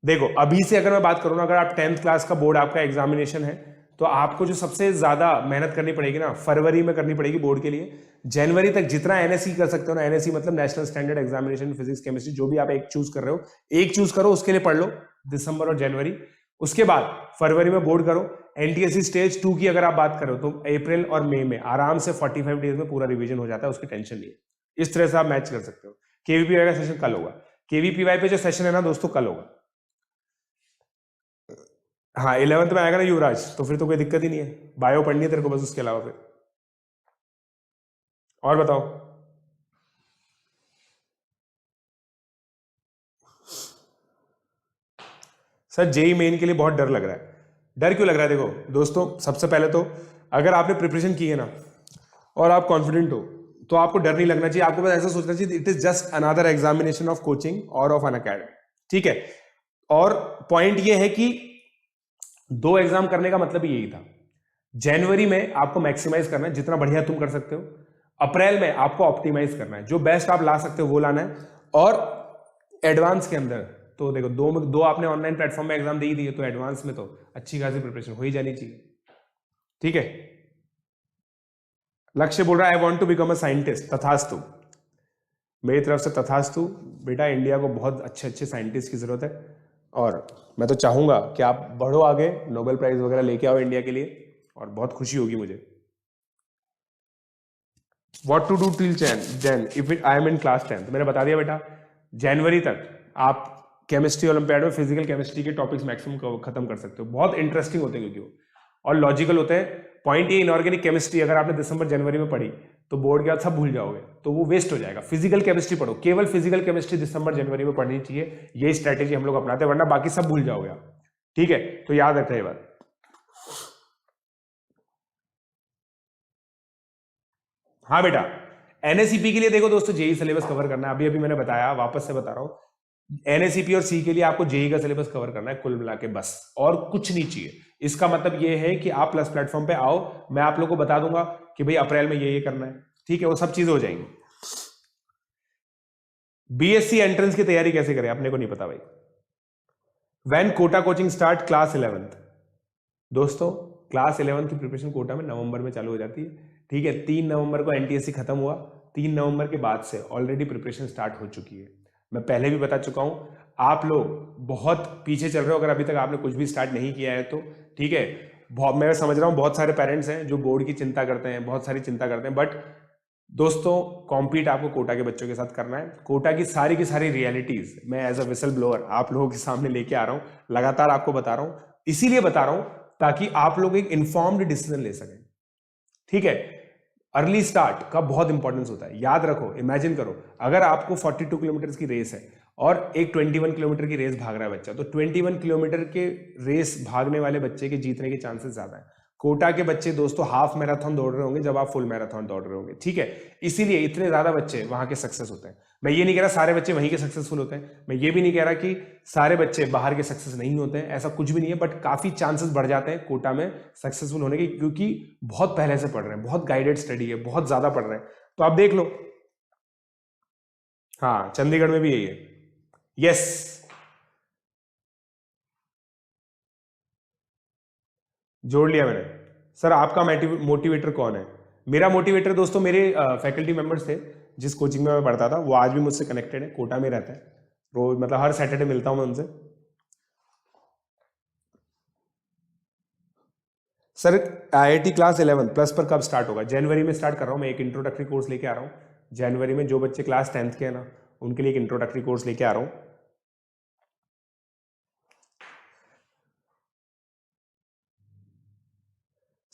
देखो अभी से अगर मैं बात करूँ ना, अगर आप 10th क्लास का बोर्ड आपका एग्जामिनेशन है, तो आपको जो सबसे ज्यादा मेहनत करनी पड़ेगी ना, फरवरी में करनी पड़ेगी बोर्ड के लिए। जनवरी तक जितना NSE कर सकते हो ना, NSE मतलब national standard examination physics chemistry, जो भी आप एक चूज कर रहे हो, एक चूज करो, उसके लिए पढ़ लो दिसंबर और जनवरी। उसके बाद फरवरी में बोर्ड करो। NTSC स्टेज 2 की अगर आप बात करो तो अप्रैल और मई में आराम से 45 डेज में पूरा रिवीजन हो जाता है, उसकी टेंशन नहीं है। इस तरह से आप मैच कर सकते हो। KVPY का सेशन कल होगा, KVPY पे जो सेशन है ना दोस्तों कल होगा। हाँ 11th में आएगा ना युवराज, तो फिर तो कोई दिक्कत ही नहीं है, बायो पढ़नी है तेरे को बस, उसके अलावा फिर और बताओ। सर जेई मेन के लिए बहुत डर लग रहा है। डर क्यों लग रहा है? देखो दोस्तों, सबसे पहले तो अगर आपने प्रिपरेशन की है ना और आप कॉन्फिडेंट हो, तो आपको डर नहीं लगना चाहिए। आपको बस ऐसा सोचना चाहिए it is just another examination of coaching और ऑफ एन अकेडमी, ठीक है। और पॉइंट ये है कि 2 एग्जाम करने का मतलब यही था। जनवरी में आपको मैक्सिमाइज करना है, जितना बढ़िया तुम कर सकते हो। अप्रैल में आपको ऑप्टिमाइज करना है, जो बेस्ट आप ला सकते हो वो लाना है। और एडवांस के अंदर तो देखो, दो आपने ऑनलाइन प्लेटफॉर्म में एग्जाम दे ही दिए, तो एडवांस में तो अच्छी खासी प्रिपरेशन हो ही जानी चाहिए, ठीक है। लक्ष्य बोल रहा है I want to become a scientist, तथास्तु। मेरी तरफ से तथास्तु बेटा, इंडिया को बहुत अच्छे अच्छे साइंटिस्ट की जरूरत है, और मैं तो चाहूंगा कि आप बढ़ो आगे, नोबेल प्राइज वगैरह लेके आओ इंडिया के लिए, और बहुत खुशी होगी मुझे। What to do till Jan if I am in class 10th, मैंने बता दिया बेटा। जनवरी तक आप केमिस्ट्री ओलंपियाड में फिजिकल केमिस्ट्री के टॉपिक्स मैक्सिमम खत्म कर सकते हो, बहुत इंटरेस्टिंग होते हैं क्योंकि वो और लॉजिकल होते हैं। पॉइंट ये, इनऑर्गेनिक केमिस्ट्री अगर आपने दिसंबर जनवरी में पढ़ी तो बोर्ड के बाद सब भूल जाओगे, तो वो वेस्ट हो जाएगा। फिजिकल केमिस्ट्री पढ़ो, केवल फिजिकल केमिस्ट्री दिसंबर जनवरी में पढ़नी चाहिए, यही स्ट्रैटेजी हम लोग अपनाते हैं, वरना बाकी सब भूल जाओगे आप, ठीक है। तो याद रखना ये बात। हाँ बेटा, NSEP के लिए देखो दोस्तों, जेई सिलेबस कवर करना है, अभी मैंने बताया, वापस से बता रहा हूं। NSEP और सी के लिए आपको जेई का सिलेबस कवर करना है कुल मिला के, बस, और कुछ नहीं चाहिए। इसका मतलब ये है कि आप प्लस प्लेटफॉर्म पे आओ, मैं आप लोगों को बता दूंगा कि भाई अप्रैल में ये करना है, ठीक है, वो सब चीजें हो जाएंगी। BSc एंट्रेंस की तैयारी कैसे करें, अपने को नहीं पता भाई। When Kota coaching start, class 11th। दोस्तों क्लास 11th की प्रिपरेशन कोटा में नवंबर में चालू हो जाती है, ठीक है। 3 नवंबर को NTSC खत्म हुआ, 3 नवंबर के बाद से ऑलरेडी प्रिपरेशन स्टार्ट हो चुकी है। मैं पहले भी बता चुका हूं, आप लोग बहुत पीछे चल रहे हो, अगर अभी तक आपने कुछ भी स्टार्ट नहीं किया है तो, ठीक है। मैं समझ रहा हूं बहुत सारे पेरेंट्स हैं जो बोर्ड की चिंता करते हैं, बहुत सारी चिंता करते हैं, बट दोस्तों कॉम्पीट आपको कोटा के बच्चों के साथ करना है। कोटा की सारी रियलिटीज मैं एज अ विसल ब्लोअर आप लोगों के सामने लेके आ रहा हूं, लगातार आपको बता रहा हूं, इसीलिए बता रहा हूं ताकि आप लोग एक इन्फॉर्म्ड डिसीजन ले सकें, ठीक है। अर्ली स्टार्ट का बहुत इंपॉर्टेंस होता है, याद रखो। इमेजिन करो, अगर आपको 42 किलोमीटर की रेस है और एक 21 किलोमीटर की रेस भाग रहा है बच्चा, तो 21 किलोमीटर के रेस भागने वाले बच्चे के जीतने के चांसेस ज्यादा है। कोटा के बच्चे दोस्तों हाफ मैराथन दौड़ रहे होंगे जब आप फुल मैराथन दौड़ रहे होंगे, ठीक है। इसीलिए इतने ज्यादा बच्चे वहां के सक्सेस होते हैं। मैं ये नहीं कह रहा सारे बच्चे वहीं के सक्सेसफुल होते हैं, मैं ये भी नहीं कह रहा कि सारे बच्चे बाहर के सक्सेस नहीं होते हैं, ऐसा कुछ भी नहीं है, बट काफी चांसेस बढ़ जाते हैं कोटा में सक्सेसफुल होने के, क्योंकि बहुत पहले से पढ़ रहे हैं, बहुत गाइडेड स्टडी है, बहुत ज्यादा पढ़ रहे हैं। तो आप देख लो, हाँ चंडीगढ़ में भी यही है। यस, जोड़ लिया मैंने। सर आपका मोटिवेटर कौन है? मेरा मोटिवेटर दोस्तों मेरे फैकल्टी मेंबर्स थे जिस कोचिंग में मैं पढ़ता था, वो आज भी मुझसे कनेक्टेड है, कोटा में रहते हैं, रोज मतलब हर सैटरडे मिलता हूं मैं उनसे। सर IIT क्लास 11 प्लस पर कब स्टार्ट होगा? जनवरी में स्टार्ट कर रहा हूं मैं, एक इंट्रोडक्टरी कोर्स लेके आ रहा हूं जनवरी में। जो बच्चे क्लास 10th के हैं ना, उनके लिए एक इंट्रोडक्टरी कोर्स लेके आ रहा हूं।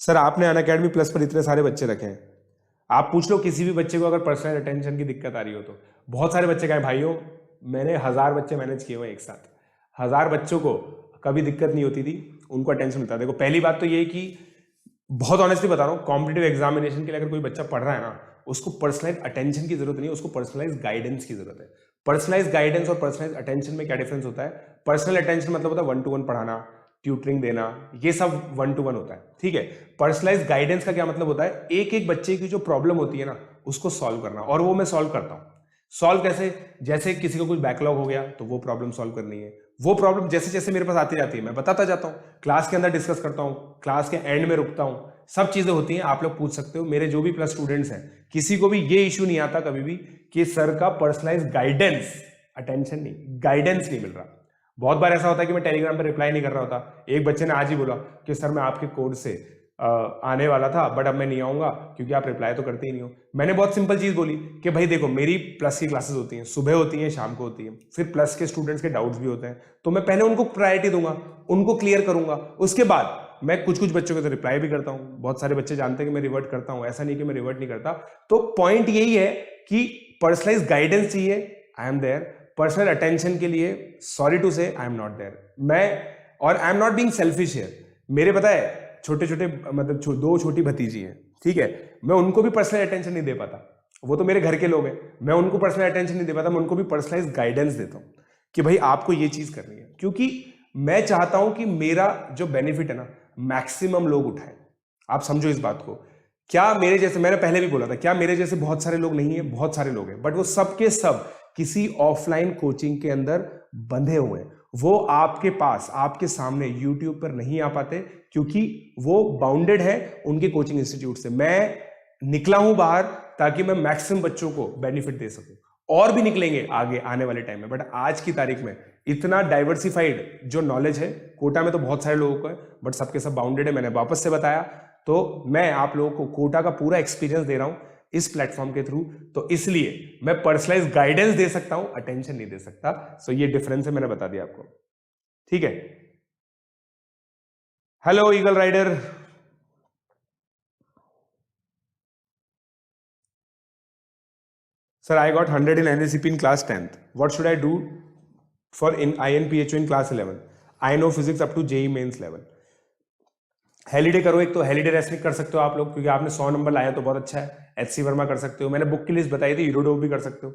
सर आपने अनअकैडमी प्लस पर इतने सारे बच्चे रखे हैं, आप पूछ लो किसी भी बच्चे को अगर पर्सनल अटेंशन की दिक्कत आ रही हो तो। बहुत सारे बच्चे कहे भाइयों मैंने 1000 बच्चे मैनेज किए हुए एक साथ, 1000 बच्चों को कभी दिक्कत नहीं होती थी, उनको अटेंशन मिलता। देखो पहली बात तो ये कि बहुत ऑनेस्टली बता रहा हूँ, कॉम्पिटिटिव एग्जामिनेशन के लिए अगर कोई बच्चा पढ़ रहा है ना, उसको पर्सनलाइज अटेंशन की जरूरत नहीं है, उसको पर्सनलाइज गाइडेंस की जरूरत है। पर्सनलाइज गाइडेंस और पर्सनलाइज अटेंशन में क्या डिफरेंस होता है? पर्सनल अटेंशन मतलब होता है 1-to-1 पढ़ाना, ट्यूटरिंग देना, ये सब 1-to-1 होता है, ठीक है। पर्सनलाइज गाइडेंस का क्या मतलब होता है? एक एक बच्चे की जो प्रॉब्लम होती है ना, उसको सॉल्व करना, और वो मैं सॉल्व करता हूँ। सॉल्व कैसे? जैसे किसी को कुछ बैकलॉग हो गया तो वो प्रॉब्लम सॉल्व करनी है, वो प्रॉब्लम जैसे जैसे मेरे पास आती जाती है मैं बताता जाता हूँ, क्लास के अंदर डिस्कस करता हूँ, क्लास के एंड में रुकता हूँ, सब चीजें होती हैं। आप लोग पूछ सकते हो, मेरे जो भी प्लस स्टूडेंट्स हैं किसी को भी ये इश्यू नहीं आता कभी भी कि सर का पर्सनलाइज गाइडेंस, अटेंशन नहीं, गाइडेंस नहीं मिल रहा। बहुत बार ऐसा होता है कि मैं टेलीग्राम पर रिप्लाई नहीं कर रहा होता, एक बच्चे ने आज ही बोला कि सर मैं आपके कोर्स से आने वाला था बट अब मैं नहीं आऊंगा क्योंकि आप रिप्लाई तो करते ही नहीं हो। मैंने बहुत सिंपल चीज बोली कि भाई देखो मेरी प्लस की क्लासेस होती हैं, सुबह होती हैं, शाम को होती हैं, फिर प्लस के स्टूडेंट्स के डाउट्स भी होते हैं, तो मैं पहले उनको प्रायोरिटी दूंगा, उनको क्लियर करूंगा, उसके बाद मैं कुछ कुछ बच्चों के तो रिप्लाई भी करता हूं। बहुत सारे बच्चे जानते हैं कि मैं रिवर्ट करता हूं, ऐसा नहीं कि मैं रिवर्ट नहीं करता। तो पॉइंट यही है कि पर्सनलाइज गाइडेंस चाहिए, I am there. Personal attention के लिए सॉरी टू से आई एम नॉट देयर। मैं और I am not being selfish here. मेरे पता है छोटे छोटे मतलब दो छोटी भतीजी हैं, ठीक है, मैं उनको भी पर्सनल अटेंशन नहीं दे पाता, वो तो मेरे घर के लोग हैं, मैं उनको पर्सनल अटेंशन नहीं दे पाता, मैं उनको भी पर्सनलाइज गाइडेंस देता हूं कि भाई आपको ये चीज करनी है, क्योंकि मैं चाहता हूं कि मेरा जो बेनिफिट है ना मैक्सिमम लोग उठाएं। आप समझो इस बात को। क्या मेरे जैसे, मैंने पहले भी बोला था, क्या मेरे जैसे बहुत सारे लोग नहीं है? बहुत सारे लोग हैं, बट वो सब के सब किसी ऑफलाइन कोचिंग के अंदर बंधे हुए हैं। वो आपके पास, आपके सामने यूट्यूब पर नहीं आ पाते क्योंकि वो बाउंडेड है उनके कोचिंग इंस्टीट्यूट से। मैं निकला हूं बाहर ताकि मैं मैक्सिमम बच्चों को बेनिफिट दे सकूं, और भी निकलेंगे आगे आने वाले टाइम में, बट आज की तारीख में इतना डाइवर्सिफाइड जो नॉलेज है, कोटा में तो बहुत सारे लोगों को है बट सबके सब बाउंडेड है, मैंने वापस से बताया। तो मैं आप लोगों को कोटा का पूरा एक्सपीरियंस दे रहा हूं इस प्लेटफॉर्म के थ्रू, तो इसलिए मैं पर्सनलाइज गाइडेंस दे सकता हूं, अटेंशन नहीं दे सकता। सो ये डिफरेंस है, मैंने बता दिया आपको, ठीक है। Hello eagle rider, sir I got 100 in NACP in class 10th. What should I do for in INPHO in class 11? I know physics up to JEE mains level. Halliday करो, एक तो हेलीडे रेस्निक कर सकते हो आप लोग क्योंकि आपने 100 नंबर लाया तो बहुत अच्छा है। HC वर्मा कर सकते हो, मैंने बुक की लिस्ट बताई थी, यूरोडोप भी कर सकते हो।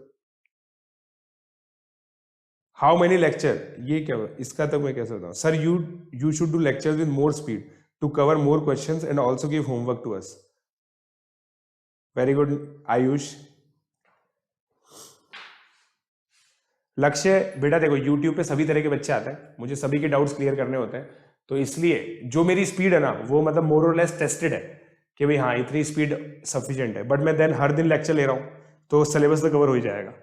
हाउ मेनी लेक्चर, ये क्या इसका तो मैं कैसे बताऊं? Sir you should do lecture with more speed to cover more questions and also give homework to us. Very good Ayush. Lakshya बेटा देखो, यूट्यूब पे सभी तरह के बच्चे आते हैं, मुझे सभी के डाउट्स क्लियर करने होते हैं, तो इसलिए जो मेरी स्पीड है ना वो मतलब मोर और लेस टेस्टेड है कि भाई हाँ इतनी स्पीड सफिशिएंट है, बट मैं देन हर दिन लेक्चर ले रहा हूं तो सिलेबस तो कवर हो ही जाएगा।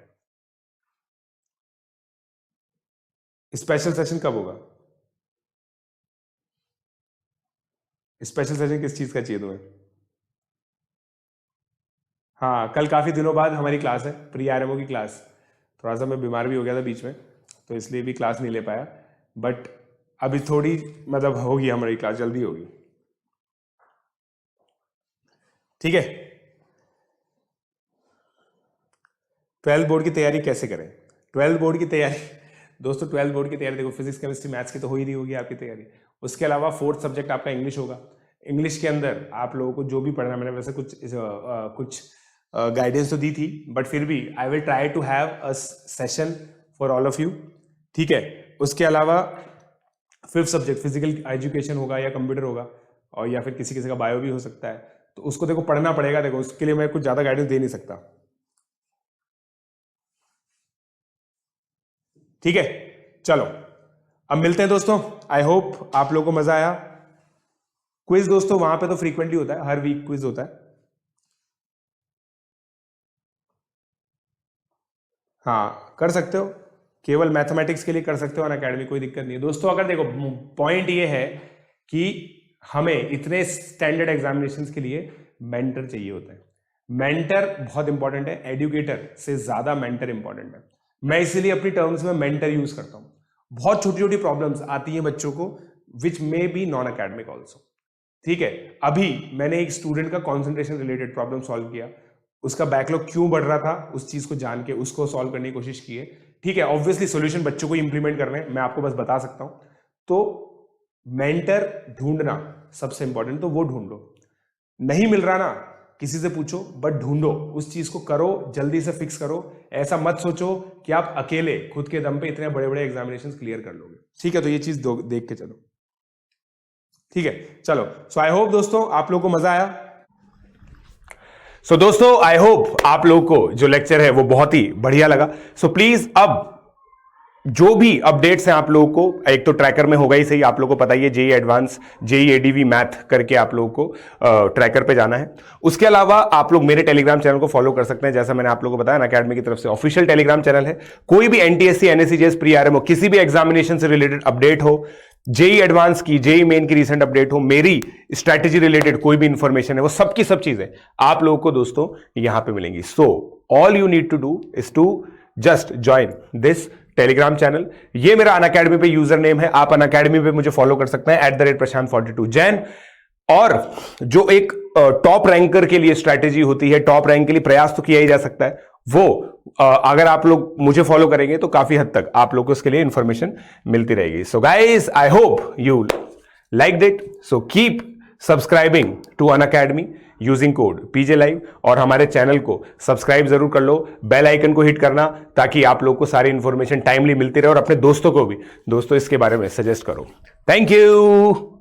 स्पेशल सेशन कब होगा? स्पेशल सेशन किस चीज का चाहिए तुम्हें? हाँ कल काफी दिनों बाद हमारी क्लास है, प्री आरएमओ की क्लास। थोड़ा सा मैं बीमार भी हो गया था बीच में, तो इसलिए भी क्लास नहीं ले पाया, बट अभी थोड़ी मतलब होगी हमारी क्लास, जल्दी होगी, ठीक है। 12th बोर्ड की तैयारी कैसे करें? 12th बोर्ड की तैयारी दोस्तों, 12th बोर्ड की तैयारी देखो, फिजिक्स केमिस्ट्री मैथ्स की तो हो ही नहीं होगी आपकी तैयारी, उसके अलावा 4th सब्जेक्ट आपका इंग्लिश होगा। इंग्लिश के अंदर आप लोगों को जो भी पढ़ना, मैंने वैसे कुछ गाइडेंस तो दी थी, बट फिर भी I will try to have a session for all of you, ठीक है। उसके अलावा 5th सब्जेक्ट फिजिकल एजुकेशन होगा या कंप्यूटर होगा, और या फिर किसी किसी का बायो भी हो सकता है, तो उसको देखो पढ़ना पड़ेगा। देखो उसके लिए मैं कुछ ज़्यादा गाइडेंस दे नहीं सकता, ठीक है। चलो अब मिलते हैं दोस्तों। आई होप आप लोगों को मजा आया। क्विज दोस्तों वहां पे तो फ्रीक्वेंटली होता है, हर वीक क्विज होता है। हाँ कर सकते हो, केवल मैथमेटिक्स के लिए कर सकते हो अनअकैडमी, कोई दिक्कत नहीं है दोस्तों। अगर देखो पॉइंट ये है कि हमें इतने स्टैंडर्ड एग्जामिनेशंस के लिए मेंटर चाहिए होता है। मेंटर बहुत इंपॉर्टेंट है, एजुकेटर से ज्यादा मेंटर इंपॉर्टेंट है। मैं इसीलिए अपनी टर्म्स में मेंटर यूज करता हूं। बहुत छोटी छोटी प्रॉब्लम्स आती हैं बच्चों को, which may be non academic also, ठीक है। अभी मैंने एक स्टूडेंट का कॉन्सेंट्रेशन रिलेटेड प्रॉब्लम सॉल्व किया, उसका बैकलॉग क्यों बढ़ रहा था उस चीज को जान के उसको सॉल्व करने की कोशिश की है, ठीक है। ऑब्वियसली सॉल्यूशन बच्चों को इंप्लीमेंट करने हैं, मैं आपको बस बता सकता हूं। तो मेंटर ढूंढना सबसे इंपॉर्टेंट, तो वो ढूंढो। नहीं मिल रहा ना, किसी से पूछो, बट ढूंढो, उस चीज को करो, जल्दी से फिक्स करो। ऐसा मत सोचो कि आप अकेले खुद के दम पे इतने बड़े बड़े एग्जामिनेशन क्लियर कर लोगे, ठीक है। तो ये चीज देख के चलो, ठीक है। चलो सो आई होप दोस्तों आप लोगों को मजा आया। सो दोस्तों आई होप आप लोगों को जो लेक्चर है वो बहुत ही बढ़िया लगा। सो प्लीज अब जो भी अपडेट्स हैं आप लोगों को, एक तो ट्रैकर में होगा ही सही, आप लोगों को पता ही है, JEE advance, JEE ADV math करके आप लोगों को ट्रैकर पे जाना है। उसके अलावा आप लोग मेरे टेलीग्राम चैनल को फॉलो कर सकते हैं, जैसा मैंने आप लोगों को बताया अनअकैडमी की तरफ से ऑफिशियल टेलीग्राम चैनल है। कोई भी एनटीएससी, एनएससीजेएस, प्री आरएमओ, किसी भी एग्जामिनेशन से रिलेटेड अपडेट हो, जेई एडवांस की, जेई मेन की रिसेंट अपडेट हो, मेरी स्ट्रैटेजी रिलेटेड कोई भी इंफॉर्मेशन है, वो सबकी सब चीजें आप लोगों को दोस्तों यहां पे मिलेंगी। So all you need to do is to just join this Telegram channel. ये मेरा अनअकैडमी पे यूजर नेम है, आप अनअकैडमी पे मुझे फॉलो कर सकते हैं @prashant42 जैन। और जो एक टॉप रैंकर के लिए स्ट्रैटेजी होती है, टॉप रैंक के लिए प्रयास तो किया ही जा सकता है, वो अगर आप लोग मुझे फॉलो करेंगे तो काफी हद तक आप लोग को उसके लिए इंफॉर्मेशन मिलती रहेगी। So guys I hope you liked it, so keep subscribing to Unacademy using code PJ Live, और हमारे चैनल को सब्सक्राइब जरूर कर लो, बेल आइकन को हिट करना, ताकि आप लोग को सारी इंफॉर्मेशन टाइमली मिलती रहे, और अपने दोस्तों को भी दोस्तों इसके बारे में सजेस्ट करो। Thank you.